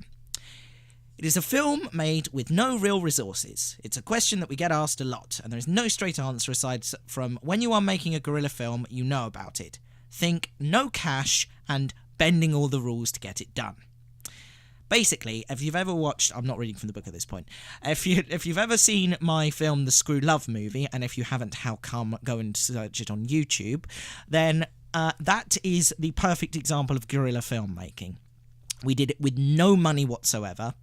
It It is a film made with no real resources. It's a question that we get asked a lot, and there is no straight answer aside from when you are making a guerrilla film, you know about it. Think no cash and bending all the rules to get it done. Basically, if you've ever watched... I'm not reading from the book at this point. If you've ever seen my film, The Screw Love Movie, and if you haven't, how come, go and search it on YouTube, then that is the perfect example of guerrilla filmmaking. We did it with no money whatsoever.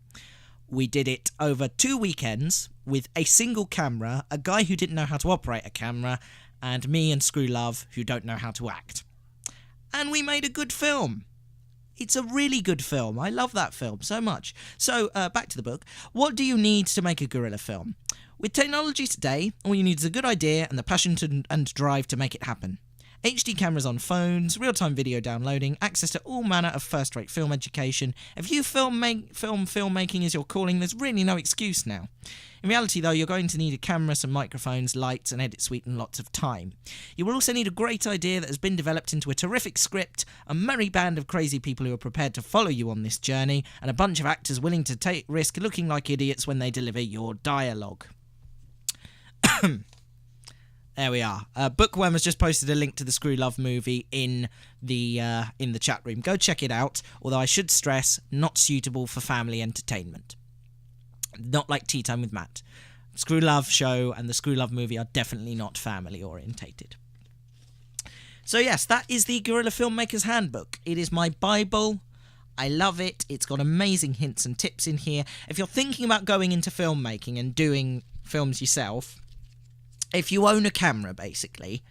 We did it over 2 weekends with a single camera, a guy who didn't know how to operate a camera, and me and Screw Love, who don't know how to act. And we made a good film. It's a really good film. I love that film so much. So, back to the book. What do you need to make a guerrilla film? With technology today, all you need is a good idea and the passion and drive to make it happen. HD cameras on phones, real-time video downloading, access to all manner of first-rate film education. If you filmmaking is your calling, there's really no excuse now. In reality, though, you're going to need a camera, some microphones, lights, an edit suite, and lots of time. You will also need a great idea that has been developed into a terrific script, a merry band of crazy people who are prepared to follow you on this journey, and a bunch of actors willing to take risk looking like idiots when they deliver your dialogue. There we are. Bookworm has just posted a link to the Screw Love movie in the chat room. Go check it out, although I should stress, not suitable for family entertainment. Not like Tea Time with Matt. Screw Love show and the Screw Love movie are definitely not family orientated. So yes, that is the Guerrilla Filmmaker's Handbook. It is my Bible. I love it. It's got amazing hints and tips in here. If you're thinking about going into filmmaking and doing films yourself, if you own a camera, basically,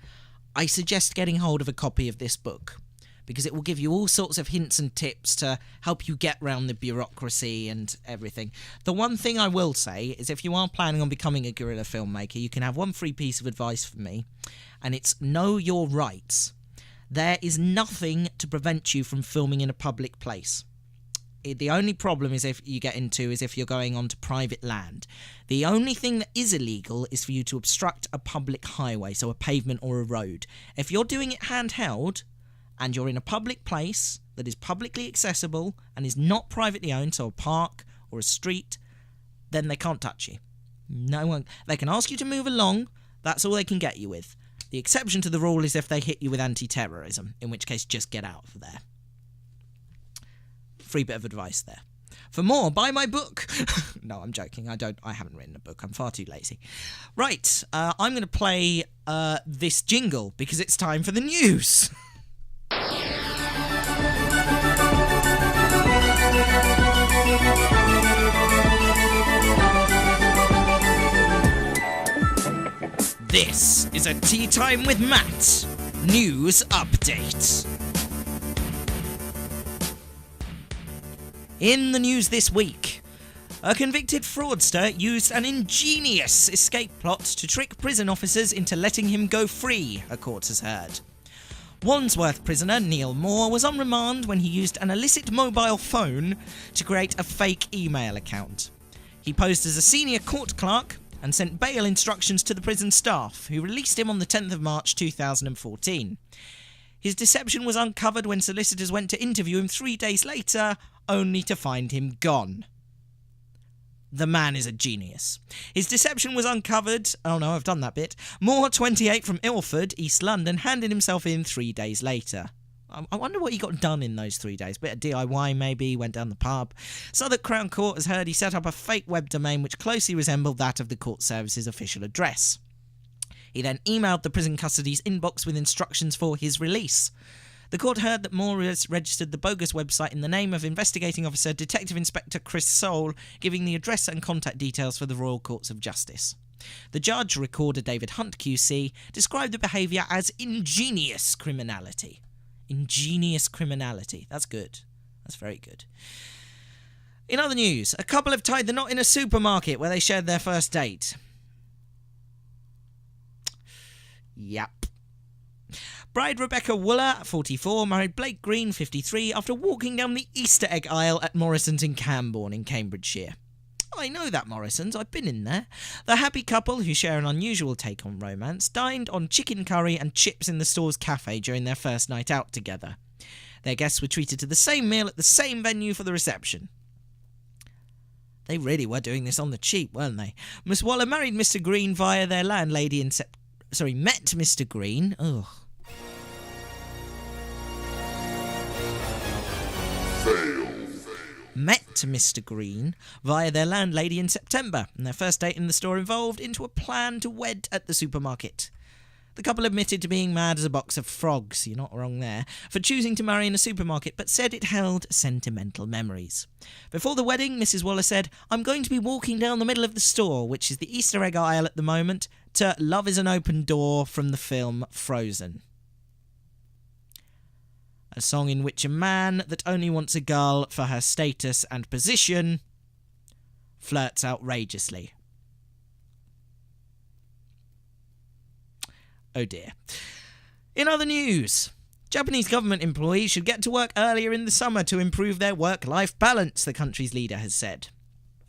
I suggest getting hold of a copy of this book, because it will give you all sorts of hints and tips to help you get around the bureaucracy and everything. The one thing I will say is if you are planning on becoming a guerrilla filmmaker, you can have one free piece of advice from me, and it's know your rights. There is nothing to prevent you from filming in a public place. The only problem is if you're going onto private land. The only thing that is illegal is for you to obstruct a public highway, so a pavement or a road. If you're doing it handheld and you're in a public place that is publicly accessible and is not privately owned, so a park or a street, then they can't touch you. No one. They can ask you to move along. That's all they can get you with. The exception to the rule is if they hit you with anti-terrorism, in which case just get out of there. Free bit of advice there. For more, buy my book. No, I'm joking. I haven't written a book. I'm far too lazy. Right, I'm going to play this jingle because it's time for the news. This is a Tea Time with Matt news update. In the news this week, a convicted fraudster used an ingenious escape plot to trick prison officers into letting him go free, a court has heard. Wandsworth prisoner Neil Moore was on remand when he used an illicit mobile phone to create a fake email account. He posed as a senior court clerk and sent bail instructions to the prison staff, who released him on the 10th of March 2014. His deception was uncovered when solicitors went to interview him 3 days later, only to find him gone. The man is a genius. His deception was uncovered... Oh no, I've done that bit. Moore, 28, from Ilford, East London, handed himself in 3 days later. I wonder what he got done in those 3 days. Bit of DIY maybe, went down the pub. Southwark Crown Court has heard he set up a fake web domain which closely resembled that of the court service's official address. He then emailed the prison custody's inbox with instructions for his release. The court heard that Moore registered the bogus website in the name of investigating officer Detective Inspector Chris Soule, giving the address and contact details for the Royal Courts of Justice. The judge, Recorder David Hunt QC, described the behaviour as ingenious criminality. Ingenious criminality. That's good. That's very good. In other news, a couple have tied the knot in a supermarket where they shared their first date. Yep. Bride Rebecca Wooler, 44, married Blake Green, 53, after walking down the Easter egg aisle at Morrison's in Camborne in Cambridgeshire. I know that Morrison's, I've been in there. The happy couple, who share an unusual take on romance, dined on chicken curry and chips in the store's cafe during their first night out together. Their guests were treated to the same meal at the same venue for the reception. They really were doing this on the cheap, weren't they? Miss Waller married Mr. Green via their landlady in met Mr. Green. Ugh. Met Mr. Green via their landlady in September, and their first date in the store involved into a plan to wed at the supermarket. The couple admitted to being mad as a box of frogs, you're not wrong there, for choosing to marry in a supermarket, but said it held sentimental memories. Before the wedding, Mrs. Waller said, "I'm going to be walking down the middle of the store, which is the Easter egg aisle at the moment, to Love is an Open Door from the film Frozen. A song in which a man that only wants a girl for her status and position flirts outrageously." Oh dear. In other news, Japanese government employees should get to work earlier in the summer to improve their work-life balance, the country's leader has said.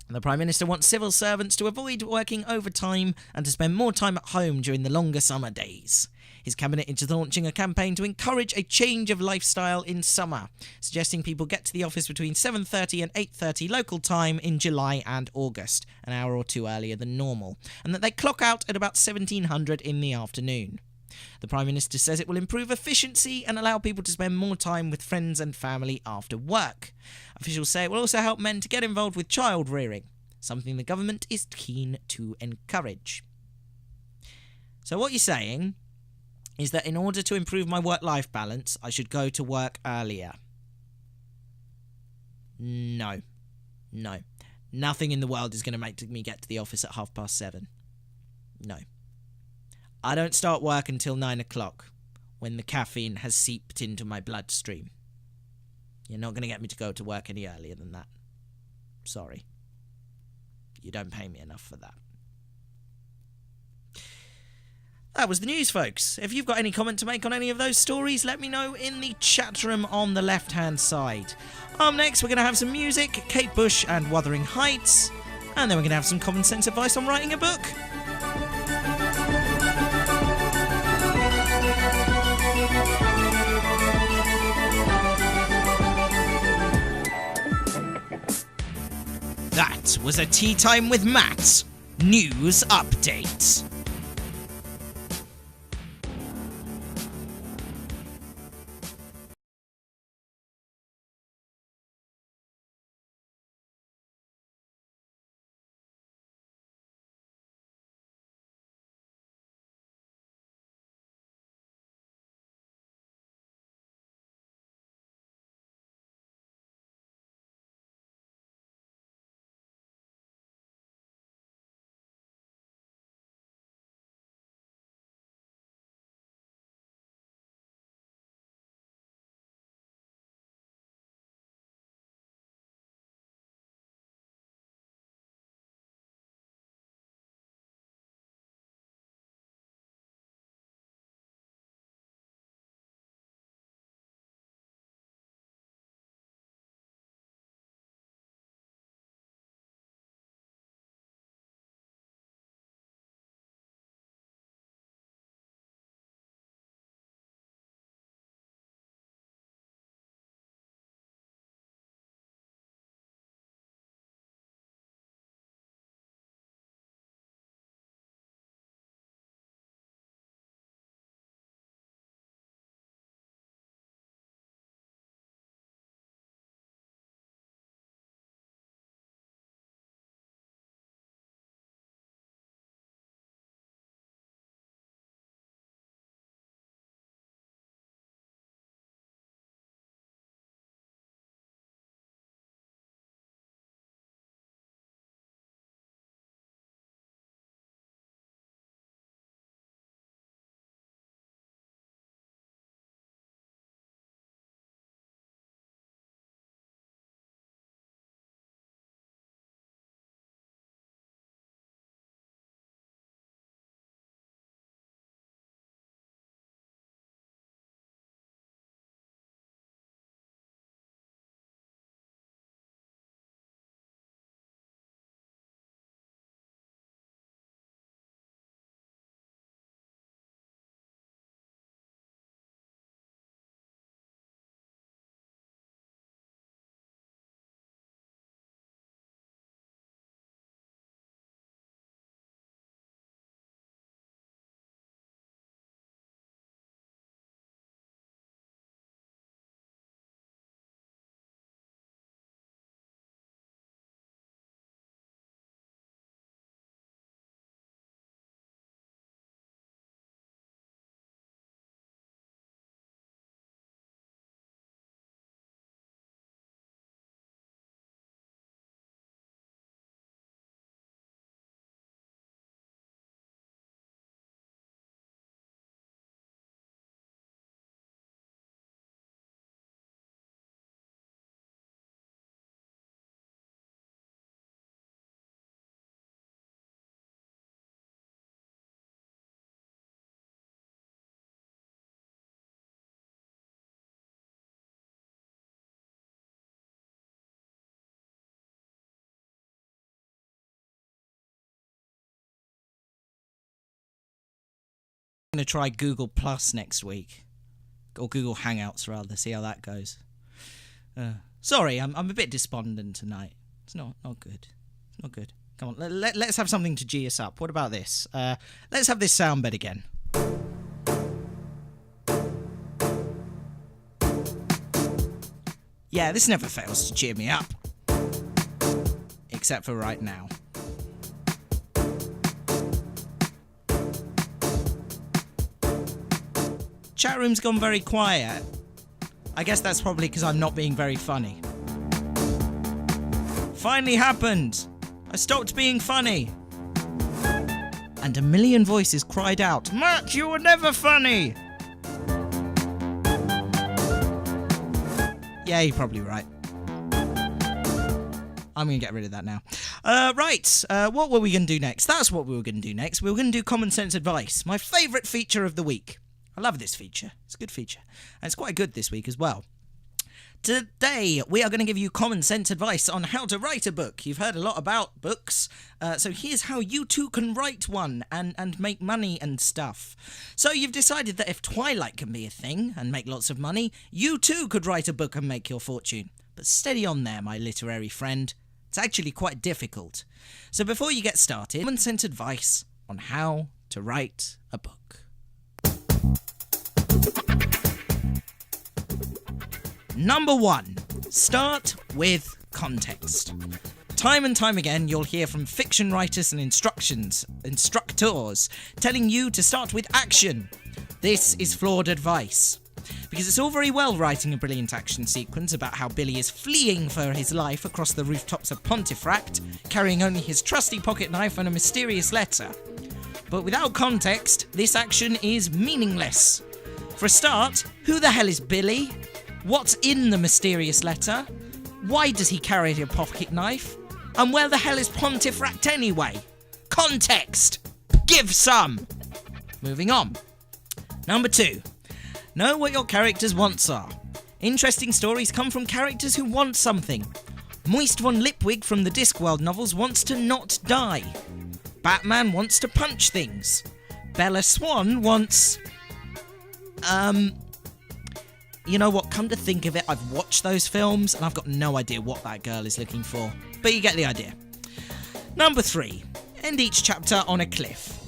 The Prime Minister wants civil servants to avoid working overtime and to spend more time at home during the longer summer days. His cabinet is launching a campaign to encourage a change of lifestyle in summer, suggesting people get to the office between 7:30 and 8:30 local time in July and August, an hour or two earlier than normal, and that they clock out at about 1700 in the afternoon. The Prime Minister says it will improve efficiency and allow people to spend more time with friends and family after work. Officials say it will also help men to get involved with child rearing, something the government is keen to encourage. So what you're saying is that in order to improve my work-life balance, I should go to work earlier. No. Nothing in the world is going to make me get to the office at 7:30. No. I don't start work until 9 o'clock, when the caffeine has seeped into my bloodstream. You're not going to get me to go to work any earlier than that. Sorry. You don't pay me enough for that. That was the news, folks. If you've got any comment to make on any of those stories, let me know in the chat room on the left-hand side. Next, we're going to have some music, Kate Bush and Wuthering Heights, and then we're going to have some common sense advice on writing a book. That was a Tea Time with Matt news update. to try Google Plus next week. Or Google Hangouts, rather. See how that goes. Sorry, I'm a bit despondent tonight. It's not good. It's not good. Come on, let's have something to G us up. What about this? Let's have this sound bed again. Yeah, this never fails to cheer me up. Except for right now. Chat room's gone very quiet. I guess that's probably because I'm not being very funny. Finally happened! I stopped being funny! And a million voices cried out, Matt, you were never funny! Yeah, you're probably right. I'm going to get rid of that now. Right, what were we going to do next? That's what we were going to do next. We were going to do Common Sense Advice, my favourite feature of the week. I love this feature. It's a good feature. And it's quite good this week as well. Today, we are going to give you common sense advice on how to write a book. You've heard a lot about books, so here's how you too can write one and make money and stuff. So you've decided that if Twilight can be a thing and make lots of money, you too could write a book and make your fortune. But steady on there, my literary friend. It's actually quite difficult. So before you get started, common sense advice on how to write a book. Number 1. Start with context. Time and time again, you'll hear from fiction writers and instructors telling you to start with action. This is flawed advice. Because it's all very well writing a brilliant action sequence about how Billy is fleeing for his life across the rooftops of Pontefract, carrying only his trusty pocket knife and a mysterious letter. But without context, this action is meaningless. For a start, who the hell is Billy? What's in the mysterious letter? Why does he carry a pocket knife? And where the hell is Pontefract anyway? Context! Give some! Moving on. Number 2. Know what your characters' wants are. Interesting stories come from characters who want something. Moist von Lipwig from the Discworld novels wants to not die. Batman wants to punch things. Bella Swan wants... You know what, come to think of it, I've watched those films and I've got no idea what that girl is looking for. But you get the idea. Number 3. End each chapter on a cliff.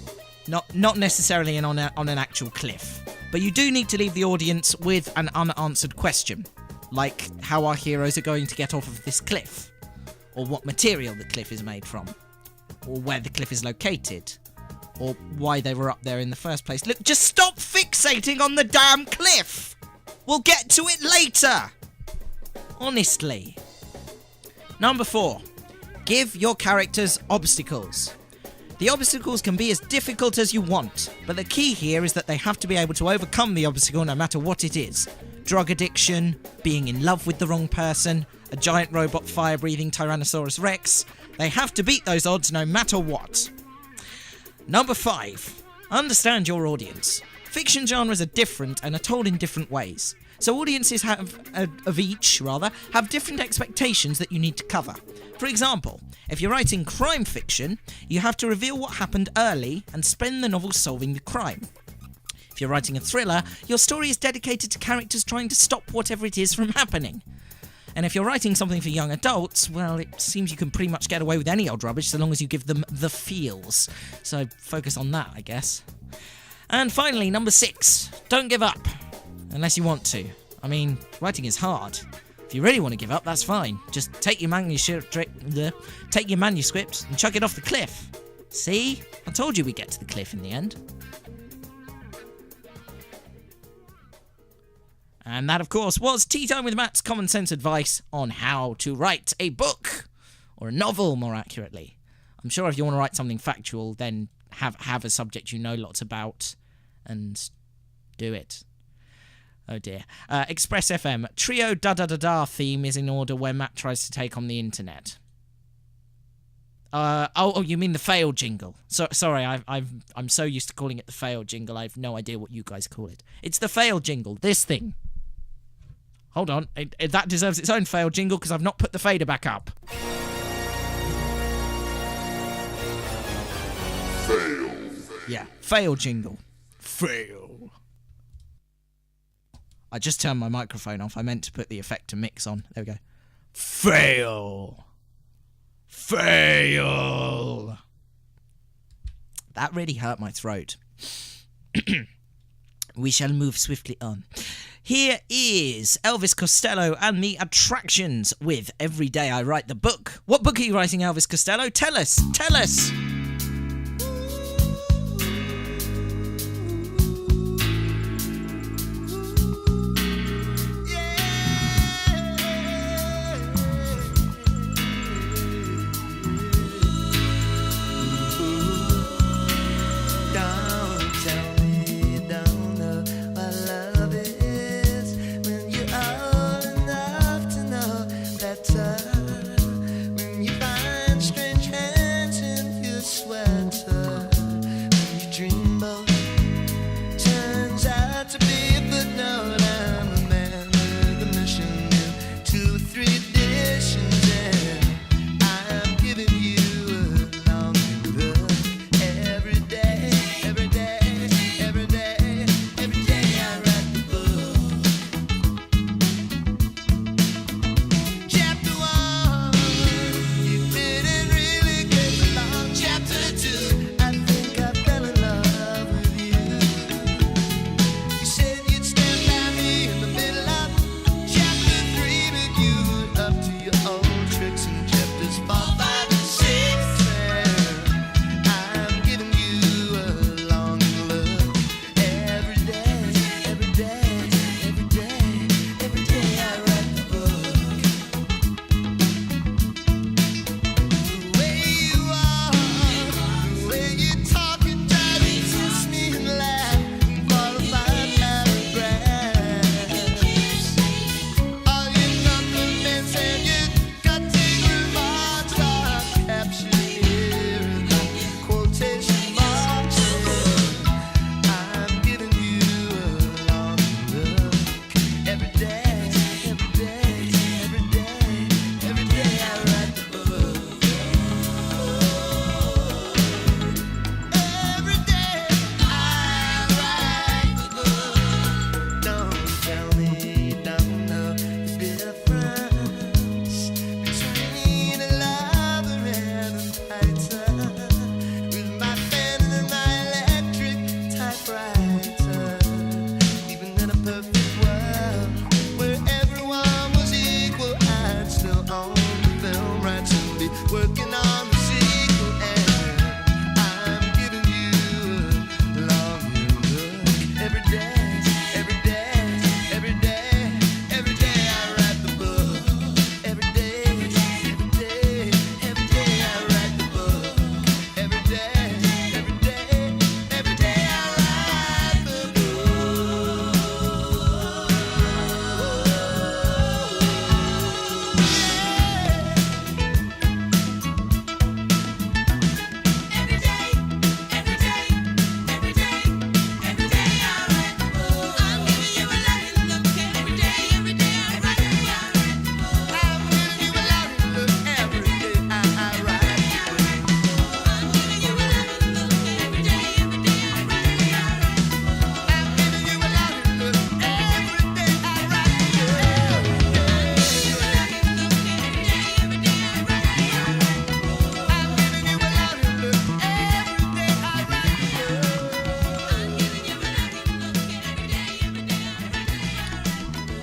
Not necessarily on an actual cliff. But you do need to leave the audience with an unanswered question. Like how our heroes are going to get off of this cliff. Or what material the cliff is made from. Or where the cliff is located. Or why they were up there in the first place. Look, just stop fixating on the damn cliff! We'll get to it later! Honestly. Number 4. Give your characters obstacles. The obstacles can be as difficult as you want, but the key here is that they have to be able to overcome the obstacle no matter what it is. Drug addiction, being in love with the wrong person, a giant robot fire-breathing Tyrannosaurus Rex. They have to beat those odds no matter what. Number 5. Understand your audience. Fiction genres are different and are told in different ways. So audiences have different expectations that you need to cover. For example, if you're writing crime fiction, you have to reveal what happened early and spend the novel solving the crime. If you're writing a thriller, your story is dedicated to characters trying to stop whatever it is from happening. And if you're writing something for young adults, well, it seems you can pretty much get away with any old rubbish so long as you give them the feels. So focus on that, I guess. And finally, number 6. Don't give up. Unless you want to. I mean, writing is hard. If you really want to give up, that's fine. Just take your manuscript and chuck it off the cliff. See? I told you we'd get to the cliff in the end. And that, of course, was Tea Time with Matt's common sense advice on how to write a book. Or a novel, more accurately. I'm sure if you want to write something factual, then have a subject you know lots about and do it. Oh dear. Express FM. Trio da-da-da-da theme is in order where Matt tries to take on the internet. You mean the fail jingle. Sorry, I'm so used to calling it the fail jingle, I have no idea what you guys call it. It's the fail jingle, this thing. Hold on, that deserves its own fail jingle because I've not put the fader back up. Fail. Yeah, fail jingle. Fail. I just turned my microphone off. I meant to put the effect to mix on. There we go. Fail. Fail. That really hurt my throat. We shall move swiftly on. Here is Elvis Costello and the Attractions with Every Day I Write the Book. What book are you writing, Elvis Costello? Tell us. Tell us.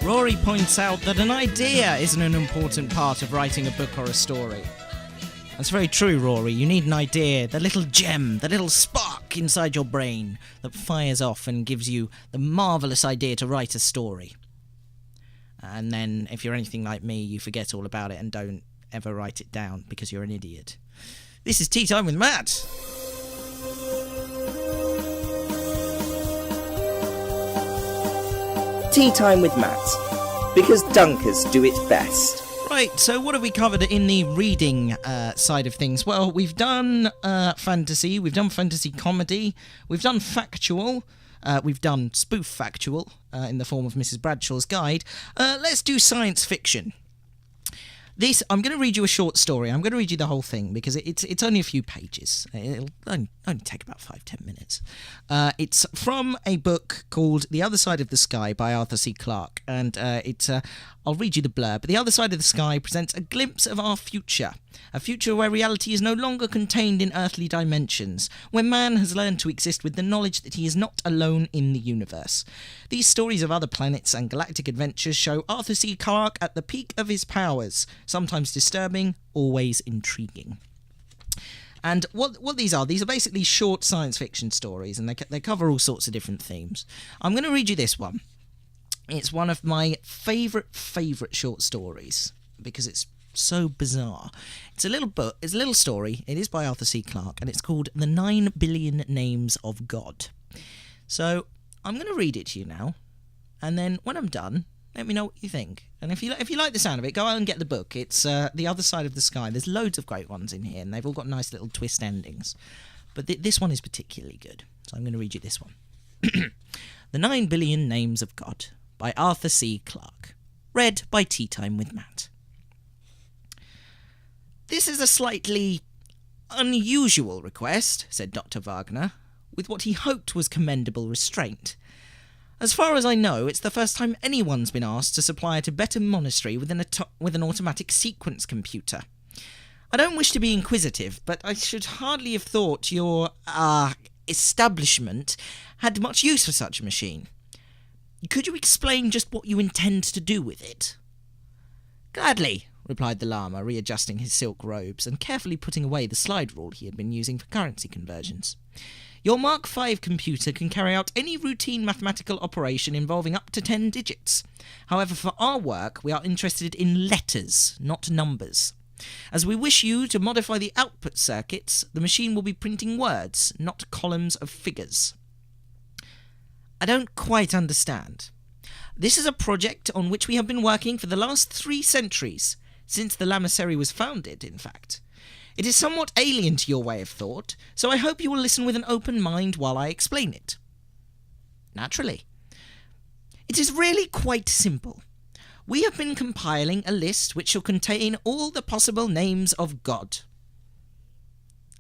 Rory points out that an idea isn't an important part of writing a book or a story. That's very true, Rory. You need an idea, the little gem, the little spark inside your brain that fires off and gives you the marvellous idea to write a story. And then, if you're anything like me, you forget all about it and don't ever write it down because you're an idiot. This is Tea Time with Matt. Tea Time with Matt, because Dunkers do it best. Right, so what have we covered in the reading side of things? Well, we've done fantasy, we've done fantasy comedy, we've done factual, we've done spoof factual in the form of Mrs. Bradshaw's Guide. Let's do science fiction. I'm going to read you a short story. I'm going to read you the whole thing because it's only a few pages. It'll only take about 5-10 minutes. It's from a book called The Other Side of the Sky by Arthur C. Clarke, and I'll read you the blurb. The Other Side of the Sky presents a glimpse of our future, a future where reality is no longer contained in earthly dimensions, where man has learned to exist with the knowledge that he is not alone in the universe. These stories of other planets and galactic adventures show Arthur C. Clarke at the peak of his powers, sometimes disturbing, always intriguing. And what these are basically short science fiction stories, and they cover all sorts of different themes. I'm going to read you this one. It's one of my favourite short stories because it's so bizarre. It's a little book, it's a little story. It is by Arthur C. Clarke, and it's called The 9 Billion Names of God. So I'm going to read it to you now, and then when I'm done, let me know what you think. And if you like the sound of it, go out and get the book. It's The Other Side of the Sky. There's loads of great ones in here, and they've all got nice little twist endings. But this one is particularly good, so I'm going to read you this one. The 9 Billion Names of God by Arthur C. Clarke. Read by Teatime with Matt. This is a slightly unusual request, said Dr. Wagner, with what he hoped was commendable restraint. As far as I know, it's the first time anyone's been asked to supply a Tibetan monastery with an automatic sequence computer. I don't wish to be inquisitive, but I should hardly have thought your, establishment had much use for such a machine. Could you explain just what you intend to do with it? Gladly, replied the Lama, readjusting his silk robes and carefully putting away the slide rule he had been using for currency conversions. Your Mark V computer can carry out any routine mathematical operation involving up to 10 digits. However, for our work, we are interested in letters, not numbers. As we wish you to modify the output circuits, the machine will be printing words, not columns of figures. I don't quite understand. This is a project on which we have been working for the last 3 centuries, since the Lamasery was founded, in fact. It is somewhat alien to your way of thought, so I hope you will listen with an open mind while I explain it. Naturally. It is really quite simple. We have been compiling a list which shall contain all the possible names of God.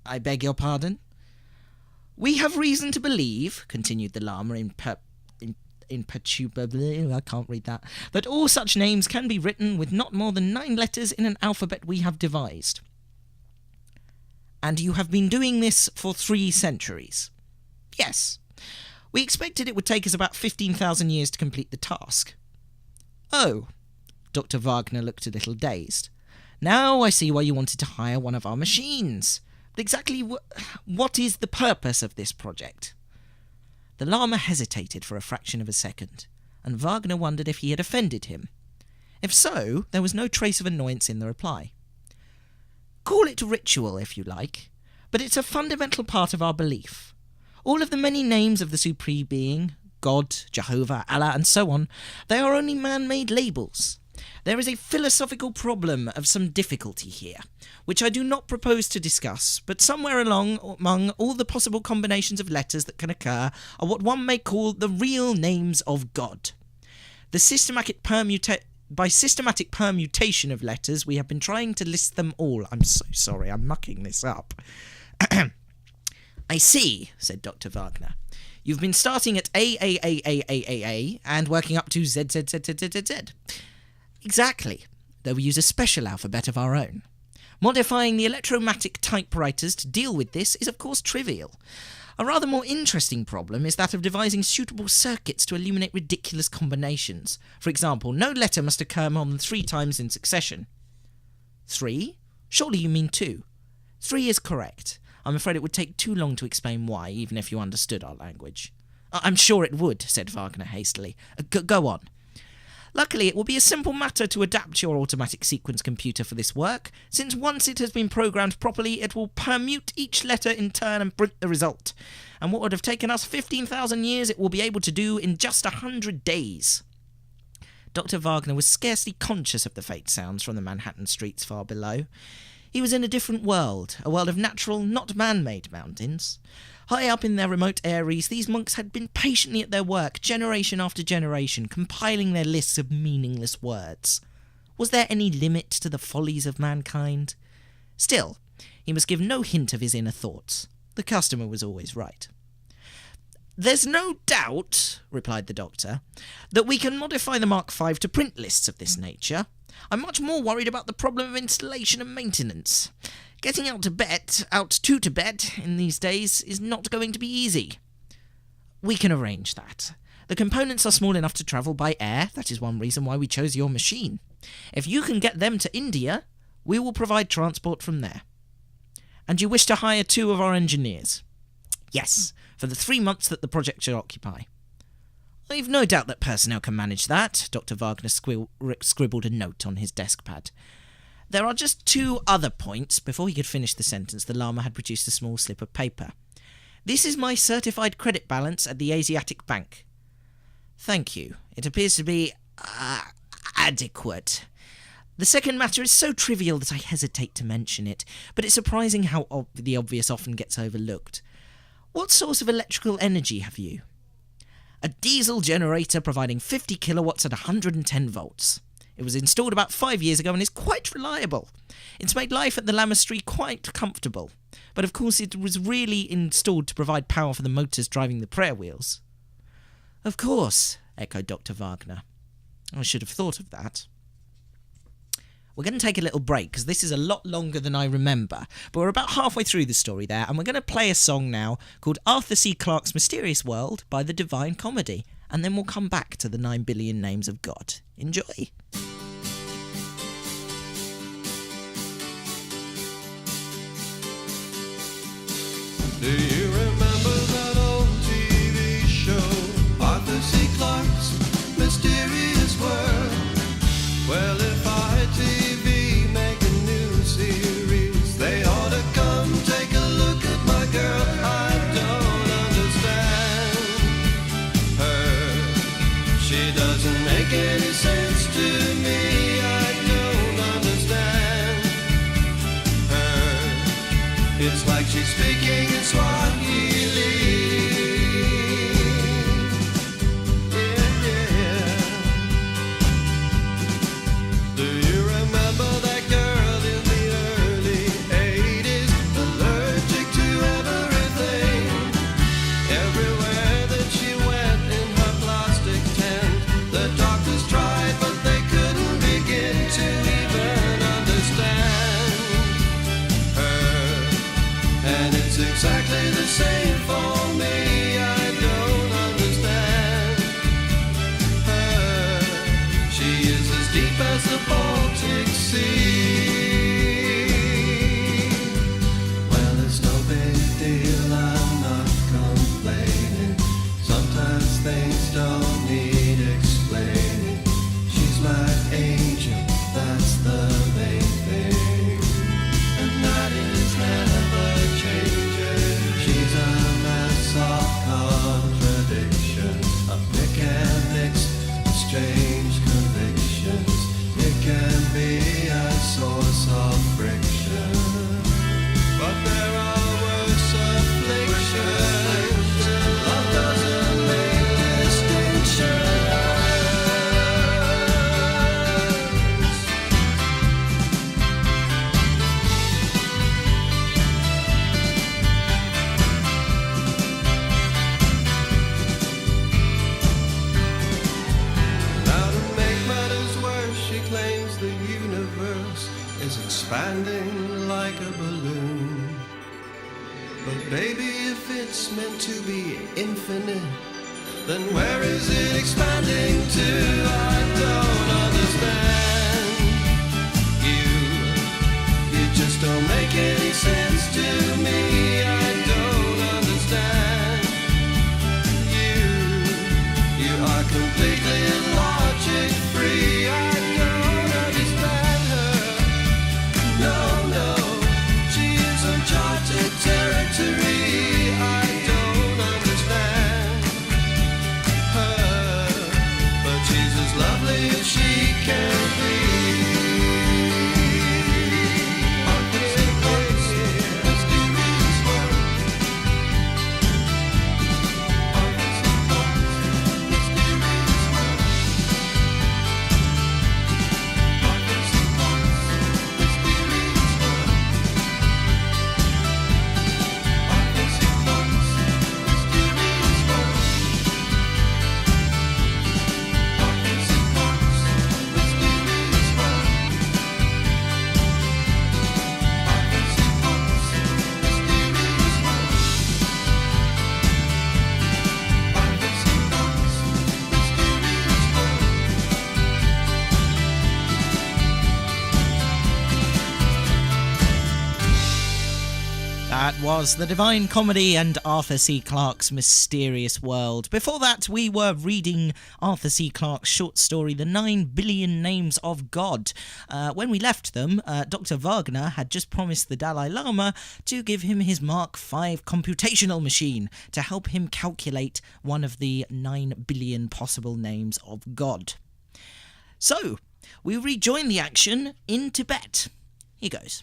I beg your pardon? We have reason to believe, continued the Lama imperturbably, I can't read that all such names can be written with not more than 9 letters in an alphabet we have devised. And you have been doing this for 3 centuries? Yes. We expected it would take us about 15,000 years to complete the task. Oh. Dr. Wagner looked a little dazed. Now I see why you wanted to hire one of our machines. But exactly what is the purpose of this project? The Lama hesitated for a fraction of a second, and Wagner wondered if he had offended him. If so, there was no trace of annoyance in the reply. Call it ritual, if you like, but it's a fundamental part of our belief. All of the many names of the Supreme Being, God, Jehovah, Allah, and so on, they are only man-made labels. There is a philosophical problem of some difficulty here, which I do not propose to discuss, but somewhere among all the possible combinations of letters that can occur are what one may call the real names of God. By systematic permutation of letters, we have been trying to list them all. I'm so sorry, I'm mucking this up. I see, said Dr. Wagner. You've been starting at A and working up to Z. Exactly, though we use a special alphabet of our own. Modifying the electromatic typewriters to deal with this is of course trivial. A rather more interesting problem is that of devising suitable circuits to eliminate ridiculous combinations. For example, no letter must occur more than 3 times in succession. 3? Surely you mean 2. 3 is correct. I'm afraid it would take too long to explain why, even if you understood our language. I'm sure it would, said Wagner hastily. Go on. Luckily, it will be a simple matter to adapt your automatic sequence computer for this work, since once it has been programmed properly, it will permute each letter in turn and print the result. And what would have taken us 15,000 years, it will be able to do in just 100 days. Dr. Wagner was scarcely conscious of the faint sounds from the Manhattan streets far below. He was in a different world, a world of natural, not man-made mountains. High up in their remote eyries, these monks had been patiently at their work, generation after generation, compiling their lists of meaningless words. Was there any limit to the follies of mankind? Still, he must give no hint of his inner thoughts. The customer was always right. "There's no doubt," replied the doctor, "that we can modify the Mark V to print lists of this nature. I'm much more worried about the problem of installation and maintenance. Getting out to Tibet in these days is not going to be easy." "We can arrange that. The components are small enough to travel by air. That is one reason why we chose your machine. If you can get them to India, we will provide transport from there." "And you wish to hire 2 of our engineers?" "Yes, for the 3 months that the project shall occupy." "I've no doubt that personnel can manage that." Dr. Wagner scribbled a note on his desk pad. "There are just 2 other points." Before he could finish the sentence, the Lama had produced a small slip of paper. "This is my certified credit balance at the Asiatic Bank." "Thank you. It appears to be adequate. The second matter is so trivial that I hesitate to mention it, but it's surprising how the obvious often gets overlooked. What source of electrical energy have you?" "A diesel generator providing 50 kilowatts at 110 volts. It was installed about 5 years ago and is quite reliable. It's made life at the Lamasery quite comfortable, but of course it was really installed to provide power for the motors driving the prayer wheels." "Of course," echoed Dr. Wagner. "I should have thought of that." We're going to take a little break because this is a lot longer than I remember, but we're about halfway through the story there, and we're going to play a song now called Arthur C. Clarke's Mysterious World by the Divine Comedy, and then we'll come back to the 9 billion names of God. Enjoy! Do you remember that old TV show, Arthur C. Clarke's Mysterious World? Well, if ITV make a new series, they ought to come take a look at my girl. I don't understand her. She doesn't make any sense to me. I don't understand her. It's like she's speaking in Swahili. Exactly the same for me. I don't understand her. She is as deep as the Baltic Sea. Well, it's no big deal, I'm not complaining. Sometimes things don't need explaining. She's my angel, that's the main thing. And that is never changing. She's a mess of contradictions, of mechanics, strange convictions. It can be a source of friction, but there are worse afflictions. Love doesn't make distinctions. Expanding like a balloon. But baby, if it's meant to be infinite, then where is it expanding to? I don't understand. You just don't make any sense to me. I don't understand. You are completely logic free. I don't understand her. No, she is uncharted territory. I don't understand her, but she's as lovely as she can be. Arthur C. Clarke's That was The Divine Comedy and Arthur C. Clarke's Mysterious World. Before that, we were reading Arthur C. Clarke's short story, The 9 Billion Names of God. When we left them, Dr. Wagner had just promised the Dalai Lama to give him his Mark V computational machine to help him calculate one of the 9 billion possible names of God. So, we rejoin the action in Tibet. Here goes.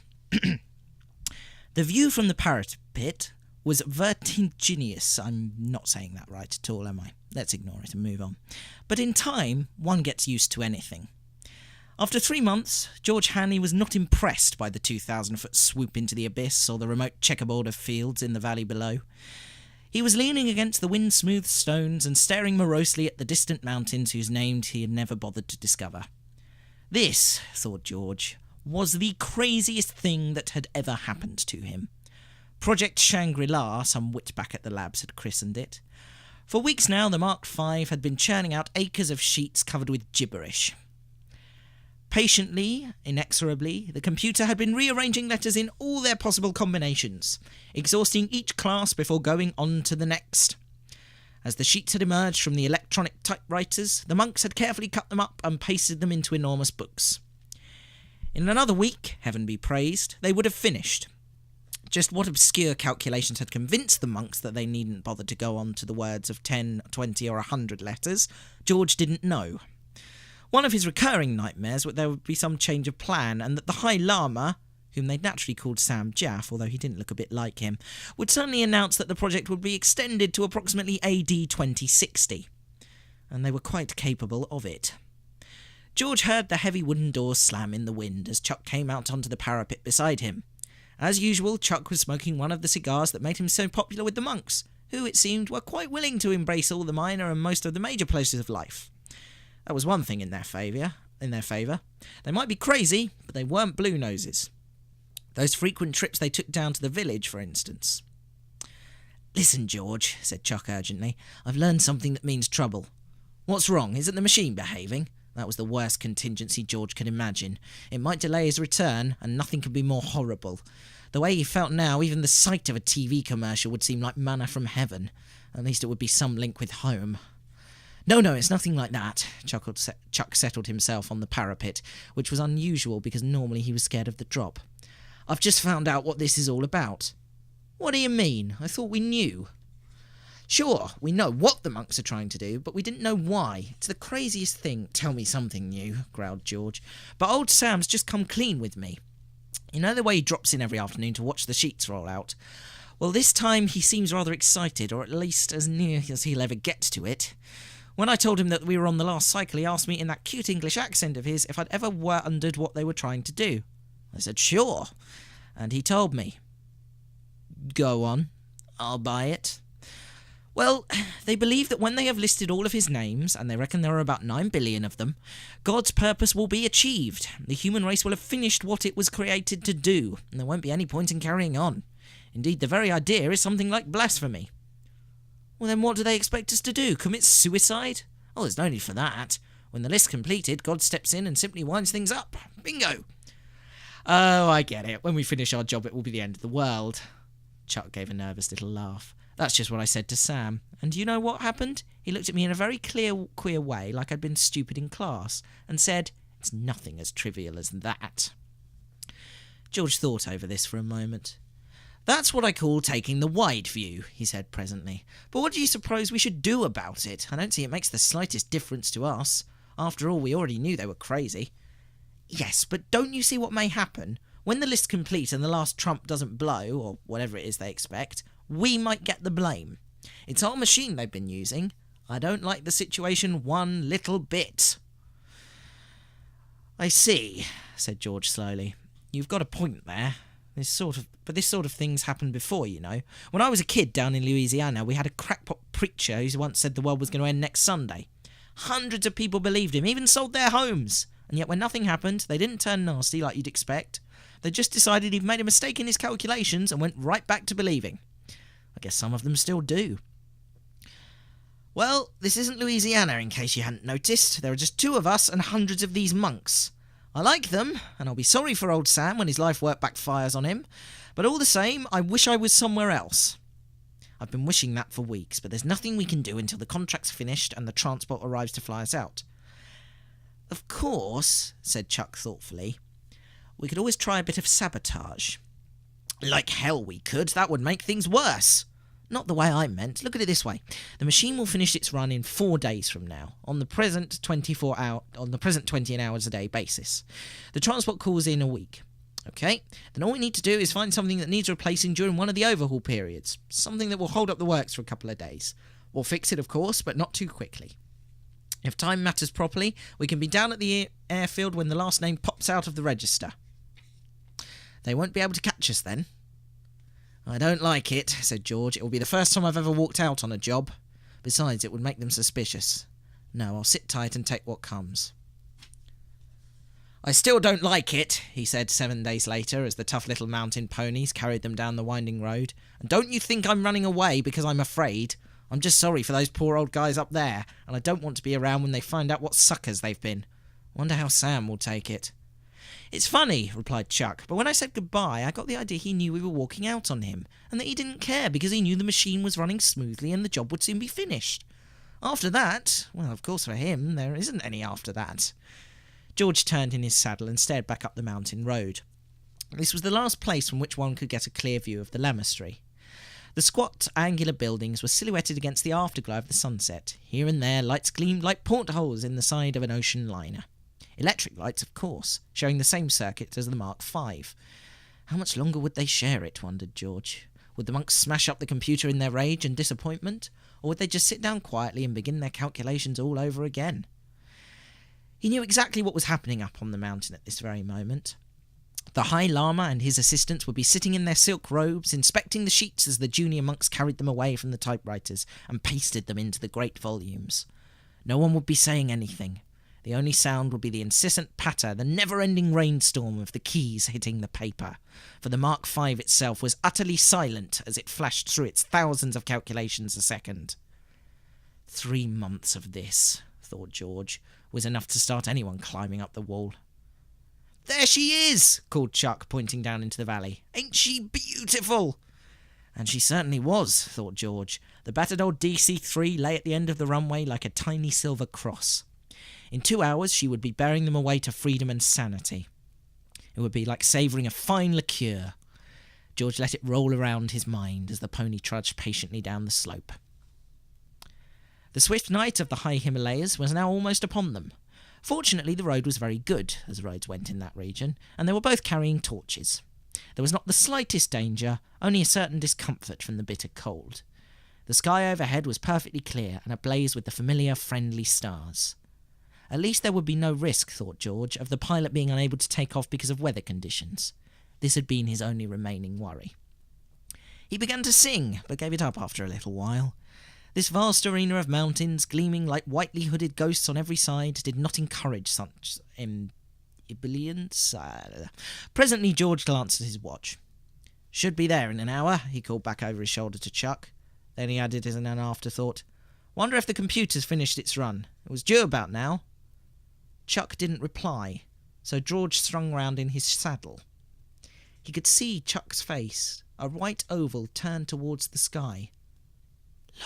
The view from the parapet was vertiginous. I'm not saying that right at all, am I? Let's ignore it and move on. But in time, one gets used to anything. After 3 months, George Hanley was not impressed by the 2,000-foot swoop into the abyss or the remote checkerboard of fields in the valley below. He was leaning against the wind-smoothed stones and staring morosely at the distant mountains whose names he had never bothered to discover. This, thought George, was the craziest thing that had ever happened to him. Project Shangri-La, some witback at the labs had christened it. For weeks now, the Mark V had been churning out acres of sheets covered with gibberish. Patiently, inexorably, the computer had been rearranging letters in all their possible combinations, exhausting each class before going on to the next. As the sheets had emerged from the electronic typewriters, the monks had carefully cut them up and pasted them into enormous books. In another week, heaven be praised, they would have finished. Just what obscure calculations had convinced the monks that they needn't bother to go on to the words of 10, 20 or 100 letters, George didn't know. One of his recurring nightmares was that there would be some change of plan, and that the High Lama, whom they'd naturally called Sam Jaff, although he didn't look a bit like him, would suddenly announce that the project would be extended to approximately AD 2060. And they were quite capable of it. George heard the heavy wooden doors slam in the wind as Chuck came out onto the parapet beside him. As usual, Chuck was smoking one of the cigars that made him so popular with the monks, who, it seemed, were quite willing to embrace all the minor and most of the major pleasures of life. That was one thing in their favour. They might be crazy, but they weren't blue noses. Those frequent trips they took down to the village, for instance. "Listen, George," said Chuck urgently. "I've learned something that means trouble." "What's wrong? Isn't the machine behaving?" That was the worst contingency George could imagine. It might delay his return, and nothing could be more horrible. The way he felt now, even the sight of a TV commercial would seem like manna from heaven. At least it would be some link with home. No, it's nothing like that. Chuck settled himself on the parapet, which was unusual because normally he was scared of the drop. "I've just found out what this is all about." "What do you mean? I thought we knew." "Sure, we know what the monks are trying to do, but we didn't know why. It's the craziest thing." "Tell me something new," growled George. "But old Sam's just come clean with me. You know the way he drops in every afternoon to watch the sheets roll out? Well, this time he seems rather excited, or at least as near as he'll ever get to it. When I told him that we were on the last cycle, he asked me in that cute English accent of his if I'd ever wondered what they were trying to do. I said, sure. And he told me. Go on. I'll buy it. Well, they believe that when they have listed all of his names, and they reckon there are about 9 billion of them, God's purpose will be achieved. The human race will have finished what it was created to do, and there won't be any point in carrying on. Indeed, the very idea is something like blasphemy. Well, then what do they expect us to do? Commit suicide? Oh, there's no need for that. When the list's completed, God steps in and simply winds things up. Bingo! Oh, I get it. When we finish our job, it will be the end of the world. Chuck gave a nervous little laugh. That's just what I said to Sam. And do you know what happened? He looked at me in a very queer way, like I'd been stupid in class, and said, it's nothing as trivial as that. George thought over this for a moment. That's what I call taking the wide view, he said presently. But what do you suppose we should do about it? I don't see it makes the slightest difference to us. After all, we already knew they were crazy. Yes, but don't you see what may happen? When the list's complete and the last trump doesn't blow, or whatever it is they expect, we might get the blame. It's our machine they've been using. I don't like the situation one little bit. I see, said George slowly. You've got a point there. This sort of thing's happened before, you know. When I was a kid down in Louisiana, we had a crackpot preacher who once said the world was going to end next Sunday. Hundreds of people believed him, even sold their homes. And yet when nothing happened, they didn't turn nasty like you'd expect. They just decided he'd made a mistake in his calculations and went right back to believing. I guess some of them still do. Well, this isn't Louisiana, in case you hadn't noticed. There are just 2 of us and hundreds of these monks. I like them, and I'll be sorry for old Sam when his life work backfires on him, But all the same, I wish I was somewhere else. I've been wishing that for weeks, but there's nothing we can do until the contract's finished and the transport arrives to fly us out. Of course, said Chuck thoughtfully, we could always try a bit of sabotage. Like hell we could. That would make things worse. Not the way I meant. Look at it this way. The machine will finish its run in 4 days from now, on the present 20 hours a day basis. The transport calls in a week. Okay? Then all we need to do is find something that needs replacing during one of the overhaul periods. Something that will hold up the works for a couple of days. We'll fix it, of course, but not too quickly. If time matters properly, we can be down at the airfield when the last name pops out of the register. They won't be able to catch us then. I don't like it, said George. It will be the first time I've ever walked out on a job. Besides, it would make them suspicious. No, I'll sit tight and take what comes. I still don't like it, he said 7 days later as the tough little mountain ponies carried them down the winding road. And don't you think I'm running away because I'm afraid? I'm just sorry for those poor old guys up there, and I don't want to be around when they find out what suckers they've been. Wonder how Sam will take it. It's funny, replied Chuck, but when I said goodbye, I got the idea he knew we were walking out on him, and that he didn't care because he knew the machine was running smoothly and the job would soon be finished. After that, well, of course for him, there isn't any after that. George turned in his saddle and stared back up the mountain road. This was the last place from which one could get a clear view of the Lamestry. The squat, angular buildings were silhouetted against the afterglow of the sunset. Here and there, lights gleamed like portholes in the side of an ocean liner. Electric lights, of course, showing the same circuit as the Mark V. How much longer would they share it, wondered George. Would the monks smash up the computer in their rage and disappointment, or would they just sit down quietly and begin their calculations all over again? He knew exactly what was happening up on the mountain at this very moment. The High Lama and his assistants would be sitting in their silk robes, inspecting the sheets as the junior monks carried them away from the typewriters and pasted them into the great volumes. No one would be saying anything. The only sound would be the incessant patter, the never-ending rainstorm of the keys hitting the paper, for the Mark V itself was utterly silent as it flashed through its thousands of calculations a second. 3 months of this, thought George, was enough to start anyone climbing up the wall. "There she is!" called Chuck, pointing down into the valley. "Ain't she beautiful?" And she certainly was, thought George. The battered old DC-3 lay at the end of the runway like a tiny silver cross. In 2 hours she would be bearing them away to freedom and sanity. It would be like savouring a fine liqueur. George let it roll around his mind as the pony trudged patiently down the slope. The swift night of the high Himalayas was now almost upon them. Fortunately, the road was very good, as roads went in that region, and they were both carrying torches. There was not the slightest danger, only a certain discomfort from the bitter cold. The sky overhead was perfectly clear and ablaze with the familiar, friendly stars. At least there would be no risk, thought George, of the pilot being unable to take off because of weather conditions. This had been his only remaining worry. He began to sing, but gave it up after a little while. This vast arena of mountains, gleaming like whitely hooded ghosts on every side, did not encourage such ebullience. Presently George glanced at his watch. "Should be there in an hour," he called back over his shoulder to Chuck. Then he added as an afterthought, "Wonder if the computer's finished its run. It was due about now." Chuck didn't reply, so George swung round in his saddle. He could see Chuck's face, a white oval turned towards the sky.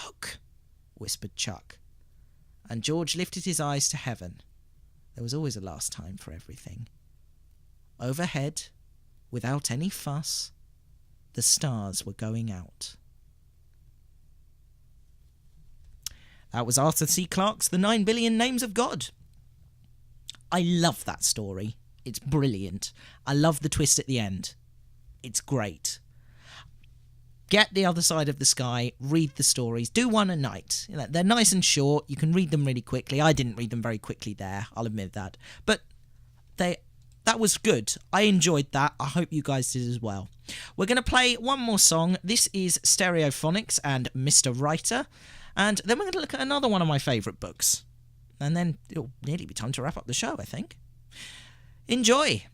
"Look," whispered Chuck, and George lifted his eyes to heaven. There was always a last time for everything. Overhead, without any fuss, the stars were going out. That was Arthur C. Clarke's The 9 Billion Names of God. I love that story. It's brilliant. I love the twist at the end. It's great. Get The Other Side of the Sky, read the stories, do one a night. You know, they're nice and short, you can read them really quickly. I didn't read them very quickly there, I'll admit that. But that was good. I enjoyed that. I hope you guys did as well. We're going to play one more song. This is Stereophonics and Mr. Writer. And then we're going to look at another one of my favourite books. And then it'll nearly be time to wrap up the show, I think. Enjoy!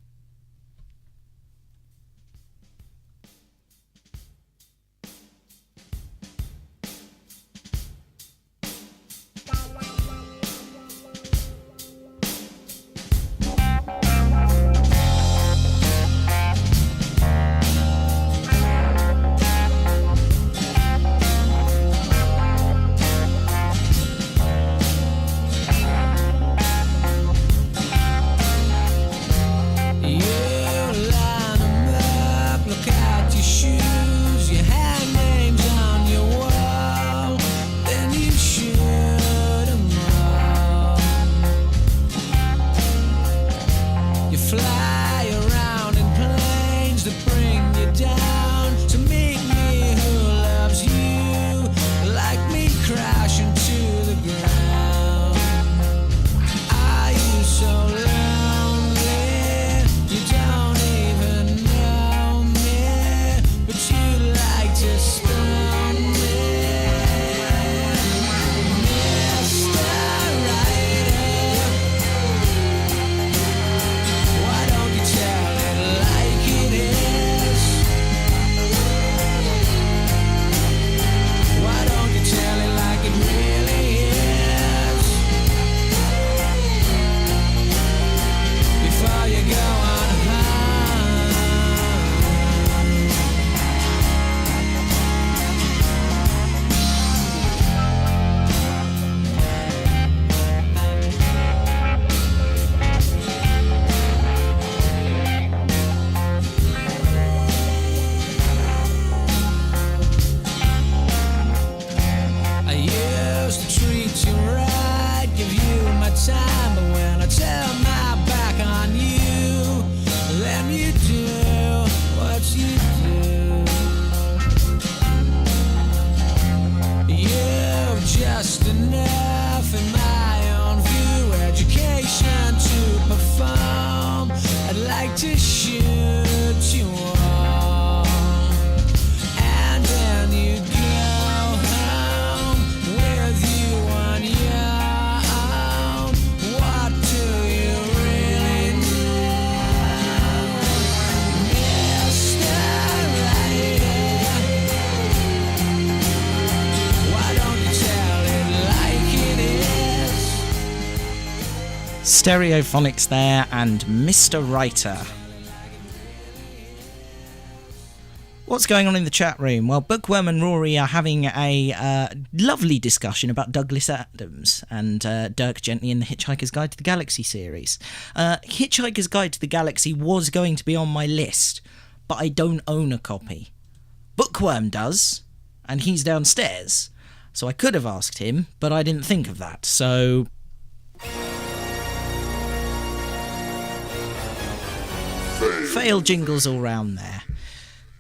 Stereophonics there and Mr. Writer. What's going on in the chat room? Well, Bookworm and Rory are having a lovely discussion about Douglas Adams and Dirk Gently in the Hitchhiker's Guide to the Galaxy series. Hitchhiker's Guide to the Galaxy was going to be on my list, but I don't own a copy. Bookworm does, and he's downstairs, so I could have asked him, but I didn't think of that, so... Fail jingles all round there.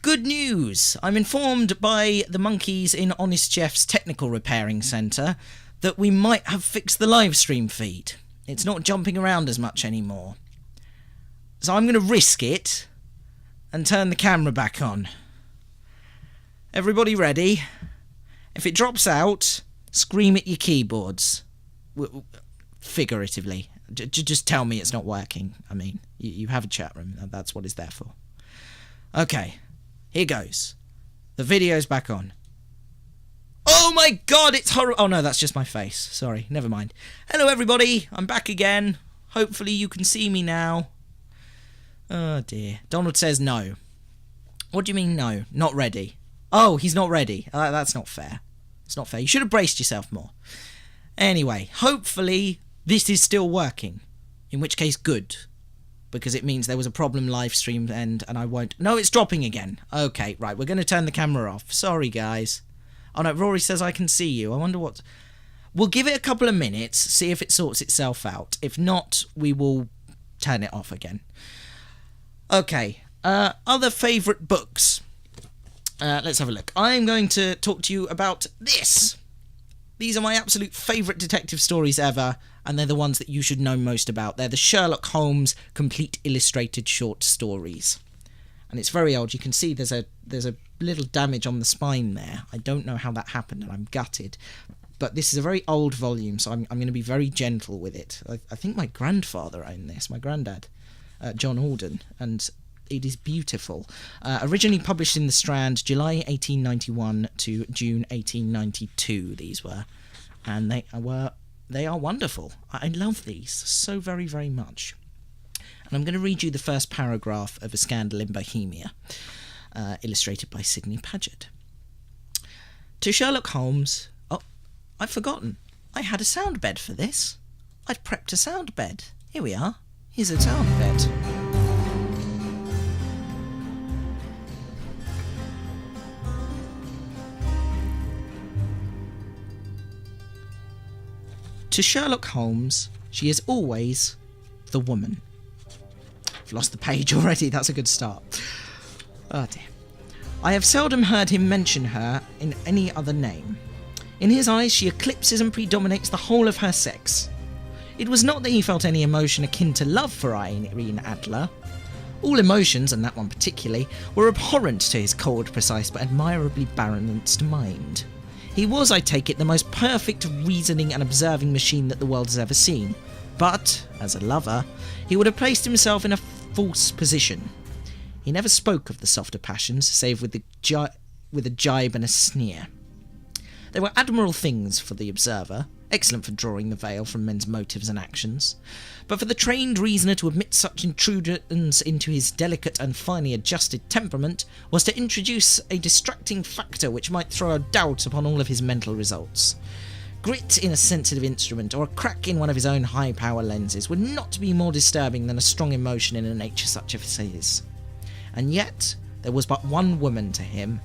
Good news! I'm informed by the monkeys in Honest Jeff's technical repairing centre that we might have fixed the live stream feed. It's not jumping around as much anymore. So I'm going to risk it and turn the camera back on. Everybody ready? If it drops out, scream at your keyboards. Figuratively. Just tell me it's not working. I mean, you have a chat room. That's what it's there for. Okay. Here goes. The video's back on. Oh my god, it's horrible. Oh no, that's just my face. Sorry, never mind. Hello everybody, I'm back again. Hopefully you can see me now. Oh dear. Donald says no. What do you mean no? Not ready. Oh, he's not ready. That's not fair. It's not fair. You should have braced yourself more. Anyway, hopefully this is still working. In which case, good. Because it means there was a problem live stream and I won't... No, it's dropping again. Okay, right, we're going to turn the camera off. Sorry, guys. Oh no, Rory says I can see you. I wonder what... We'll give it a couple of minutes, see if it sorts itself out. If not, we will turn it off again. Okay, other favourite books. Let's have a look. I'm going to talk to you about this. These are my absolute favourite detective stories ever, and they're the ones that you should know most about. They're the Sherlock Holmes complete illustrated short stories. And it's very old. You can see there's a little damage on the spine there. I don't know how that happened, and I'm gutted. But this is a very old volume, so I'm going to be very gentle with it. I think my grandfather owned this, my granddad, John Alden, and it is beautiful. Originally published in the Strand, July 1891 to June 1892, these were. And they are wonderful. I love these so very, very much. And I'm going to read you the first paragraph of A Scandal in Bohemia, illustrated by Sidney Paget. To Sherlock Holmes... Oh, I've forgotten. I had a sound bed for this. I'd prepped a sound bed. Here we are. Here's a sound bed. To Sherlock Holmes, she is always the woman. I've lost the page already, that's a good start. Oh dear. I have seldom heard him mention her in any other name. In his eyes, she eclipses and predominates the whole of her sex. It was not that he felt any emotion akin to love for Irene Adler. All emotions, and that one particularly, were abhorrent to his cold, precise, but admirably balanced mind. He was, I take it, the most perfect reasoning and observing machine that the world has ever seen. But, as a lover, he would have placed himself in a false position. He never spoke of the softer passions, save with a jibe and a sneer. They were admirable things for the observer, excellent for drawing the veil from men's motives and actions. But for the trained reasoner to admit such intruders into his delicate and finely adjusted temperament was to introduce a distracting factor which might throw a doubt upon all of his mental results. Grit in a sensitive instrument, or a crack in one of his own high-power lenses, would not be more disturbing than a strong emotion in a nature such as his. And yet, there was but one woman to him,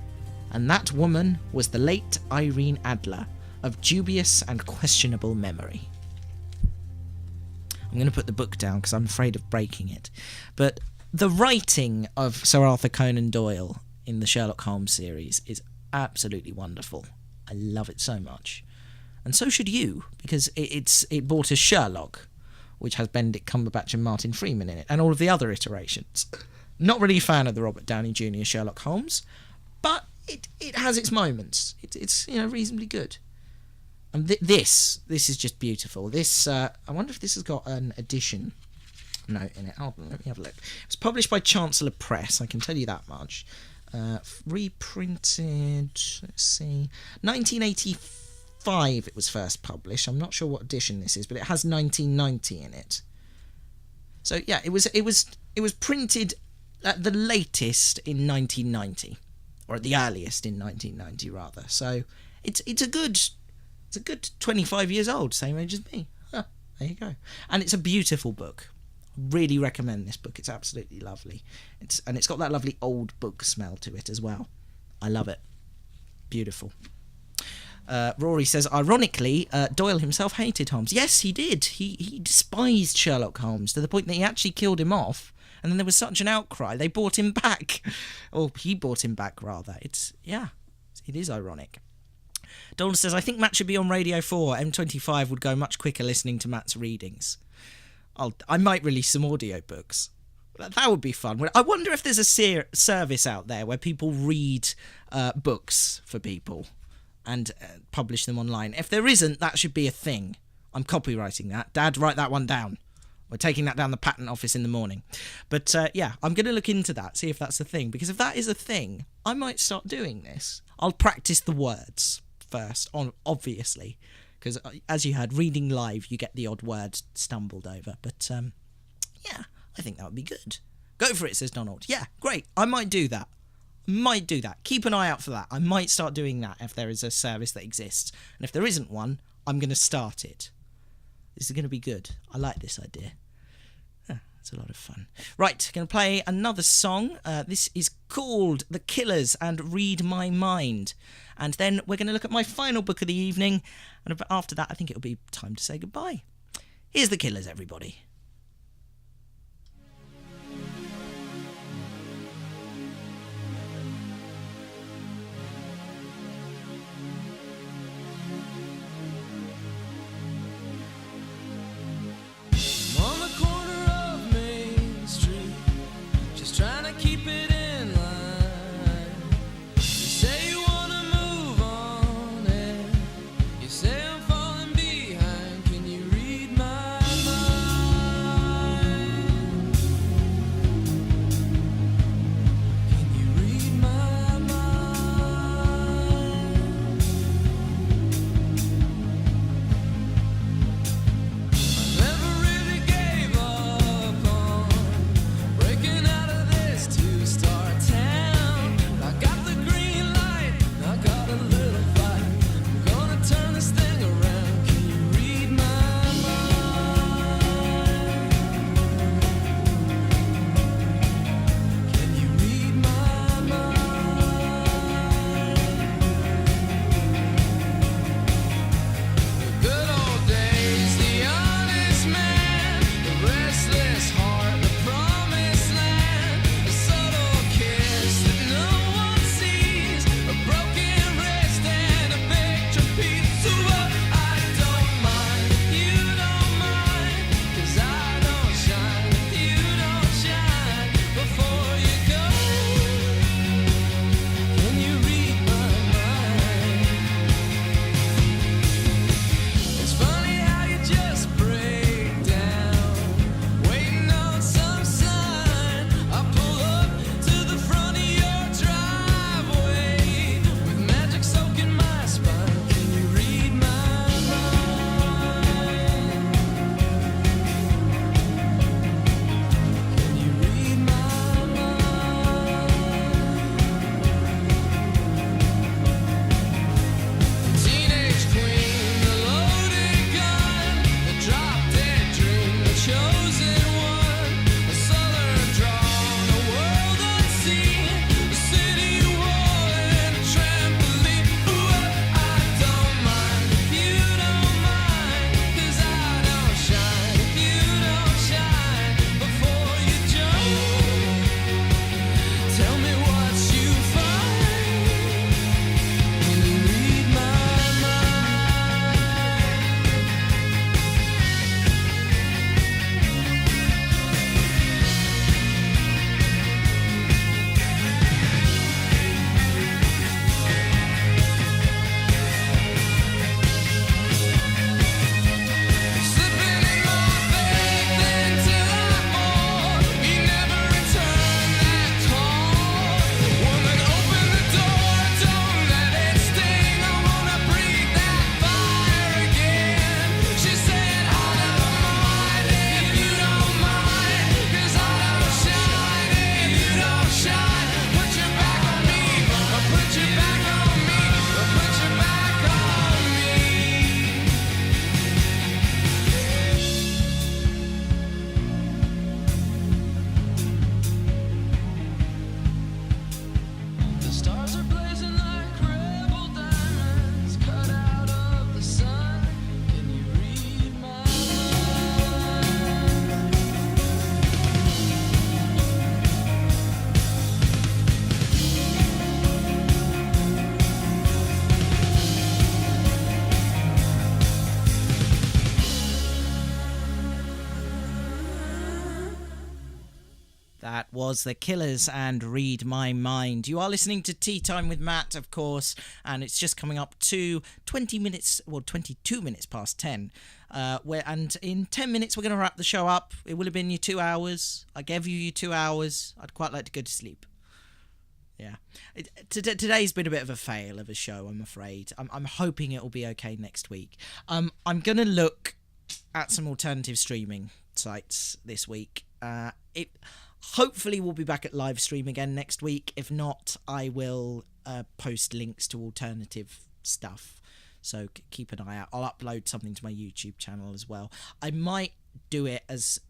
and that woman was the late Irene Adler, of dubious and questionable memory. I'm going to put the book down because I'm afraid of breaking it. But the writing of Sir Arthur Conan Doyle in the Sherlock Holmes series is absolutely wonderful. I love it so much. And so should you, because it brought us Sherlock, which has Benedict Cumberbatch and Martin Freeman in it, and all of the other iterations. Not really a fan of the Robert Downey Jr. Sherlock Holmes, but it has its moments. It's reasonably good. And this is just beautiful. This I wonder if this has got an edition note in it. Let me have a look. It was published by Chancellor Press, I can tell you that much. Reprinted, let's see, 1985 it was first published. I'm not sure what edition this is, but it has 1990 in it. So yeah, it was printed at the latest in 1990, or at the earliest in 1990 rather. So it's a good 25 years old, same age as me. Huh, there you go. And it's a beautiful book. Really recommend this book. It's absolutely lovely. It's got that lovely old book smell to it as well. I love it. Beautiful. Rory says, ironically, Doyle himself hated Holmes. Yes, he did. He despised Sherlock Holmes to the point that he actually killed him off. And then there was such an outcry, they brought him back. Or he brought him back, rather. It is ironic. Donald says, I think Matt should be on Radio 4. M25 would go much quicker listening to Matt's readings. I might release some audiobooks. That would be fun. I wonder if there's a service out there where people read books for people and publish them online. If there isn't, that should be a thing. I'm copywriting that. Dad, write that one down. We're taking that down the patent office in the morning. But yeah, I'm going to look into that, see if that's a thing. Because if that is a thing, I might start doing this. I'll practice the words first, obviously. Because as you heard, reading live, you get the odd word stumbled over. But yeah, I think that would be good. Go for it, says Donald. Yeah, great. I might do that. Keep an eye out for that. I might start doing that if there is a service that exists. And if there isn't one, I'm going to start it. This is going to be good. I like this idea. It's a lot of fun. Right, going to play another song. This is called The Killers and Read My Mind. And then we're going to look at my final book of the evening. And after that, I think it'll be time to say goodbye. Here's The Killers, everybody. On the corner of Main Street, just trying to keep it in line. You say you wanna move on, and you say I'm falling behind. Can you read my mind? was The Killers and Read My Mind. You are listening to Tea Time with Matt, of course, and it's just coming up to 22 minutes past 10. And in 10 minutes we're going to wrap the show up. It will have been your 2 hours. I gave you your 2 hours. I'd quite like to go to sleep. Yeah. Today's been a bit of a fail of a show, I'm afraid. I'm hoping it'll be okay next week. I'm going to look at some alternative streaming sites this week. It hopefully we'll be back at live stream again next week. If not, I will post links to alternative stuff, so keep an eye out. I'll upload something to my YouTube channel as well. I might do it as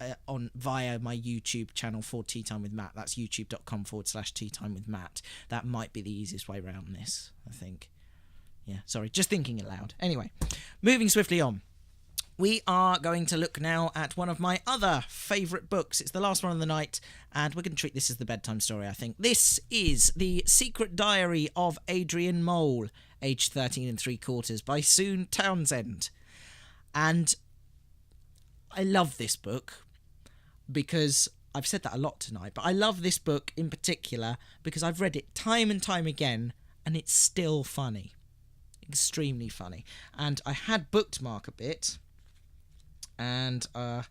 via my YouTube channel for Tea Time with Matt. That's youtube.com/Tea Time with Matt. That might be the easiest way around this, I think. Yeah, sorry, just thinking aloud. Anyway, moving swiftly on. We are going to look now at one of my other favourite books. It's the last one of the night, and we're going to treat this as the bedtime story, I think. This is The Secret Diary of Adrian Mole, aged 13 3/4, by Sue Townsend. And I love this book because I've said that a lot tonight, but I love this book in particular because I've read it time and time again, and it's still funny. Extremely funny. And I had bookmarked a bit. And I've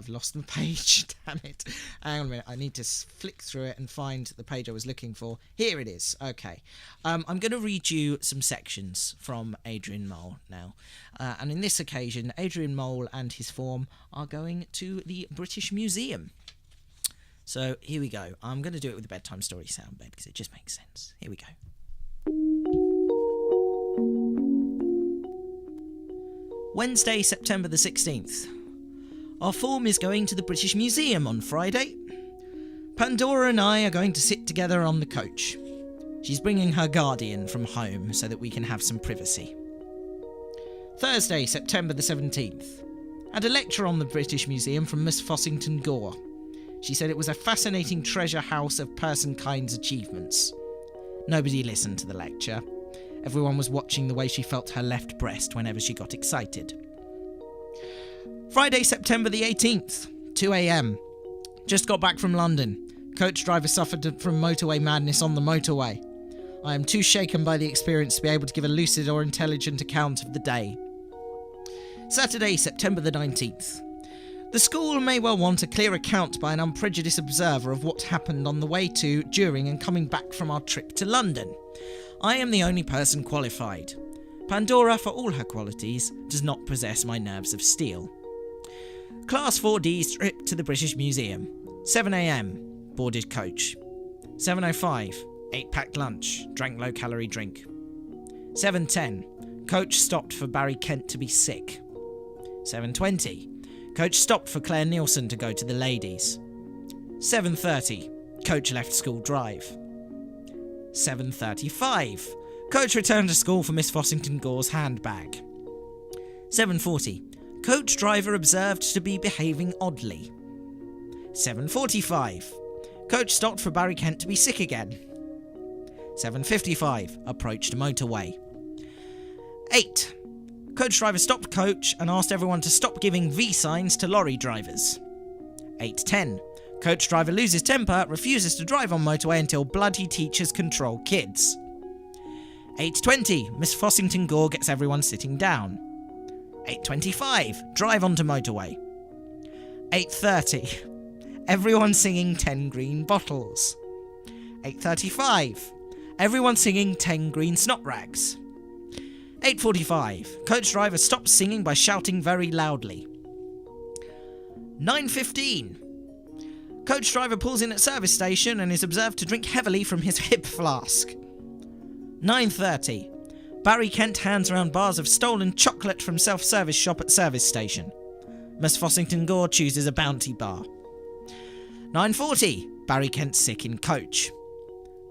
lost the page. Damn it! Hang on a minute. I need to flick through it and find the page I was looking for. Here it is. Okay, I'm going to read you some sections from Adrian Mole now, and in this occasion, Adrian Mole and his form are going to the British Museum. So here we go. I'm going to do it with the bedtime story sound bed because it just makes sense. Here we go. Wednesday, September the 16th. Our form is going to the British Museum on Friday. Pandora and I are going to sit together on the coach. She's bringing her guardian from home so that we can have some privacy. Thursday, September the 17th. Had a lecture on the British Museum from Miss Fossington Gore. She said it was a fascinating treasure house of personkind's achievements. Nobody listened to the lecture. Everyone was watching the way she felt her left breast whenever she got excited. Friday, September the 18th, 2 a.m. Just got back from London. Coach driver suffered from motorway madness on the motorway. I am too shaken by the experience to be able to give a lucid or intelligent account of the day. Saturday, September the 19th. The school may well want a clear account by an unprejudiced observer of what happened on the way to, during and coming back from our trip to London. I am the only person qualified. Pandora, for all her qualities, does not possess my nerves of steel. Class 4D's trip to the British Museum. 7 a.m. Boarded coach. 7:05. 8-packed lunch. Drank low-calorie drink. 7:10. Coach stopped for Barry Kent to be sick. 7:20. Coach stopped for Claire Nielsen to go to the ladies. 7:30. Coach left school drive. 7:35. Coach returned to school for Miss Fossington Gore's handbag. 7:40. Coach driver observed to be behaving oddly. 7:45. Coach stopped for Barry Kent to be sick again. 7:55. Approached motorway. 8. Coach driver stopped coach and asked everyone to stop giving V signs to lorry drivers. 8:10. Coach driver loses temper, refuses to drive on motorway until bloody teachers control kids. 8:20. Miss Fossington Gore gets everyone sitting down. 8:25. Drive onto motorway. 8:30. Everyone singing 10 green bottles. 8:35. Everyone singing 10 green snot rags. 8:45. Coach driver stops singing by shouting very loudly. 9:15. Coach driver pulls in at service station and is observed to drink heavily from his hip flask. 9:30. Barry Kent hands around bars of stolen chocolate from self-service shop at service station. Miss Fossington Gore chooses a bounty bar. 9:40. Barry Kent sick in coach.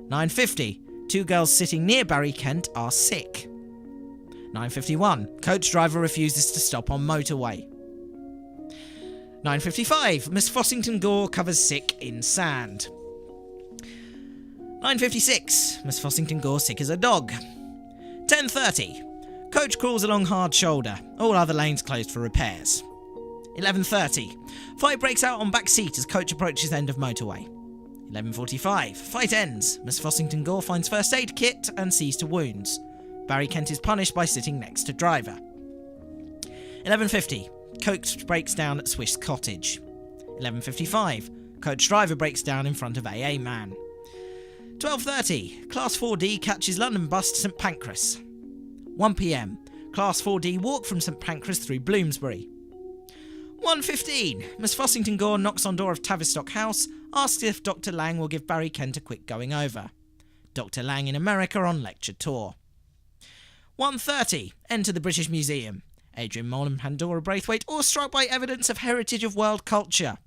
9:50. 2 girls sitting near Barry Kent are sick. 9:51. Coach driver refuses to stop on motorway. 9:55. Miss Fossington Gore covers sick in sand. 9:56. Miss Fossington Gore sick as a dog. 10:30. Coach crawls along hard shoulder. All other lanes closed for repairs. 11:30. Fight breaks out on back seat as coach approaches end of motorway. 11:45. Fight ends. Miss Fossington Gore finds first aid kit and sees to wounds. Barry Kent is punished by sitting next to driver. 11:50. Coach breaks down at Swiss Cottage. 11:55. Coach driver breaks down in front of AA man. 12:30. Class 4D catches London bus to St Pancras. 1 p.m. Class 4D walk from St Pancras through Bloomsbury. 1:15. Miss Fossington Gore knocks on door of Tavistock House, asks if Dr. Lang will give Barry Kent a quick going over. Dr. Lang in America on lecture tour. 1:30. Enter the British Museum. Adrian Mole and Pandora Braithwaite all struck by evidence of heritage of world culture.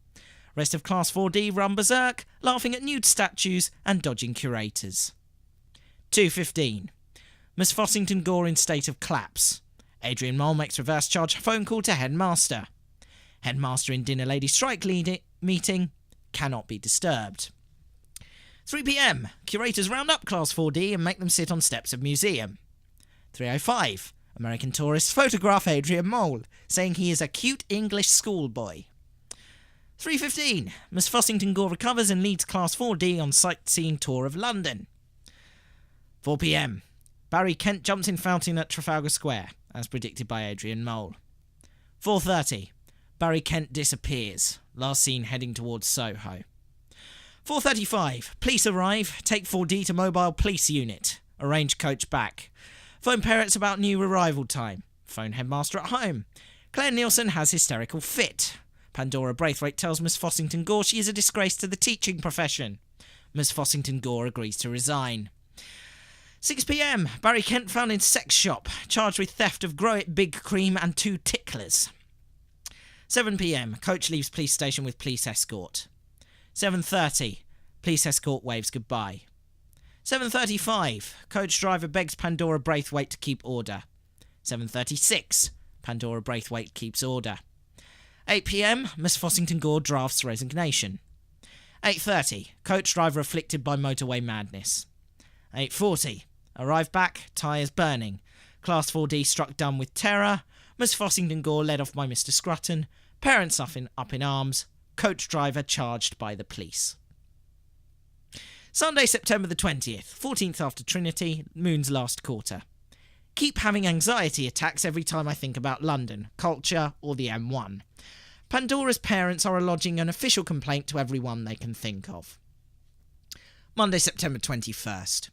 Rest of Class 4D run berserk, laughing at nude statues and dodging curators. 2:15. Miss Fossington Gore in state of collapse. Adrian Mole makes reverse charge phone call to headmaster. Headmaster in dinner lady strike meeting cannot be disturbed. 3 p.m. Curators round up Class 4D and make them sit on steps of museum. 3:05. American tourists photograph Adrian Mole, saying he is a cute English schoolboy. 3:15. Miss Fossington Gore recovers and leads Class 4D on sightseeing tour of London. 4 p.m. Barry Kent jumps in fountain at Trafalgar Square, as predicted by Adrian Mole. 4:30. Barry Kent disappears, last seen heading towards Soho. 4:35. Police arrive, take 4D to mobile police unit, arrange coach back. Phone parents about new arrival time. Phone headmaster at home. Claire Nielsen has hysterical fit. Pandora Braithwaite tells Miss Fossington Gore she is a disgrace to the teaching profession. Miss Fossington Gore agrees to resign. 6 p.m. Barry Kent found in sex shop, charged with theft of Grow It Big Cream and 2 ticklers. 7 p.m. Coach leaves police station with police escort. 7:30. Police escort waves goodbye. 7:35. Coach driver begs Pandora Braithwaite to keep order. 7:36. Pandora Braithwaite keeps order. 8 p.m. Miss Fossington Gore drafts resignation. 8:30. Coach driver afflicted by motorway madness. 8:40. Arrive back, tyres burning. Class 4D struck dumb with terror. Miss Fossington Gore led off by Mr. Scrutton. Parents up in arms. Coach driver charged by the police. Sunday, September the 20th, 14th after Trinity, moon's last quarter. Keep having anxiety attacks every time I think about London, culture, or the M1. Pandora's parents are lodging an official complaint to everyone they can think of. Monday, September 21st.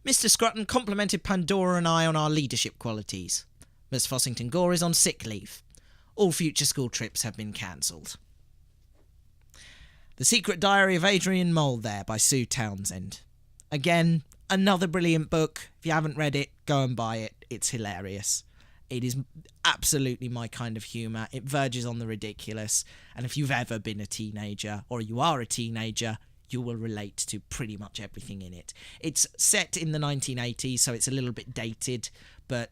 Mr. Scrutton complimented Pandora and I on our leadership qualities. Miss Fossington Gore is on sick leave. All future school trips have been cancelled. The Secret Diary of Adrian Mole there by Sue Townsend. Again, another brilliant book. If you haven't read it, go and buy it. It's hilarious. It is absolutely my kind of humour. It verges on the ridiculous. And if you've ever been a teenager, or you are a teenager, you will relate to pretty much everything in it. It's set in the 1980s, so it's a little bit dated, but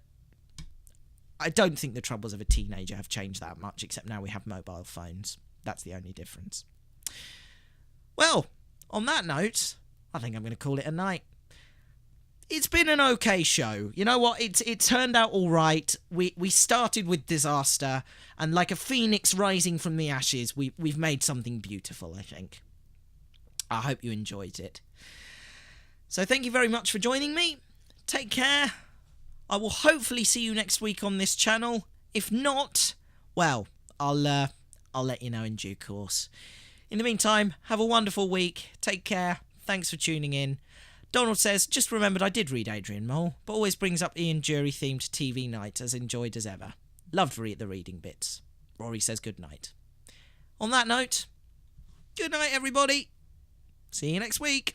I don't think the troubles of a teenager have changed that much, except now we have mobile phones. That's the only difference. Well, on that note, I think I'm going to call it a night. It's been an okay show. You know what? It turned out all right. We started with disaster, and like a phoenix rising from the ashes, we've made something beautiful, I think. I hope you enjoyed it. So thank you very much for joining me. Take care. I will hopefully see you next week on this channel. If not, well, I'll let you know in due course. In the meantime, have a wonderful week. Take care. Thanks for tuning in. Donald says, just remembered I did read Adrian Mole, but always brings up Ian Jury-themed TV night, as enjoyed as ever. Loved the reading bits. Rory says good night. On that note, good night, everybody. See you next week.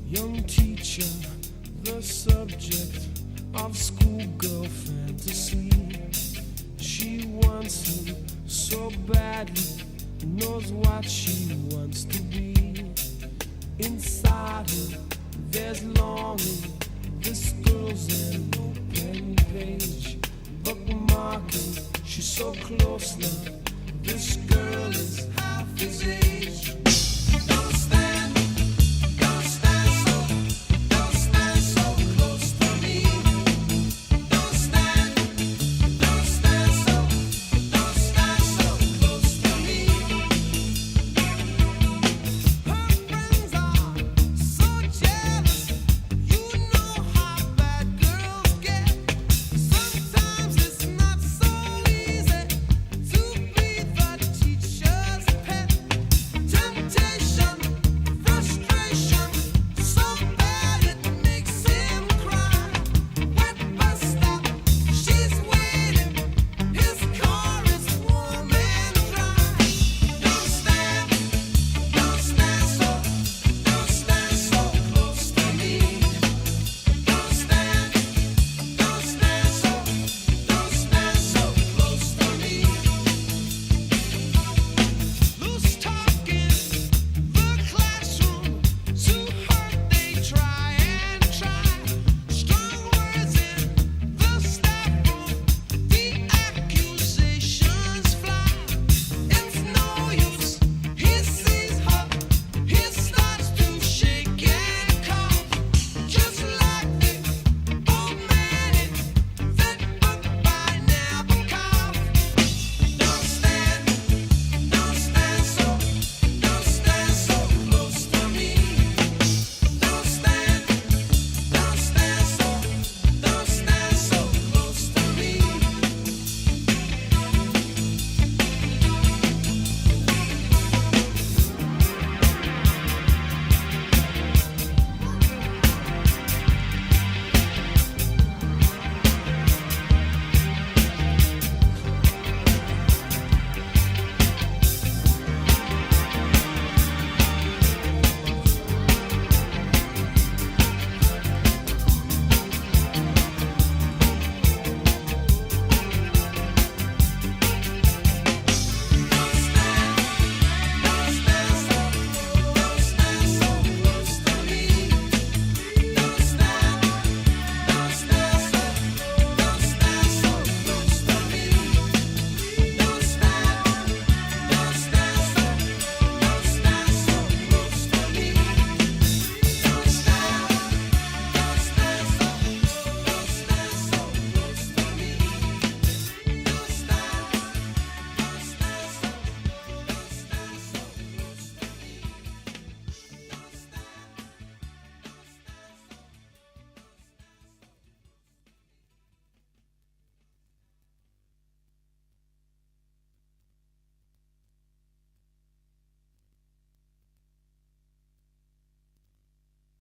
Young teacher, the subject of schoolgirl fantasy. She wants him so badly, knows what she wants to be. Inside her, there's longing. This girl's an open page, bookmarking. She's so close now. This girl is half his age.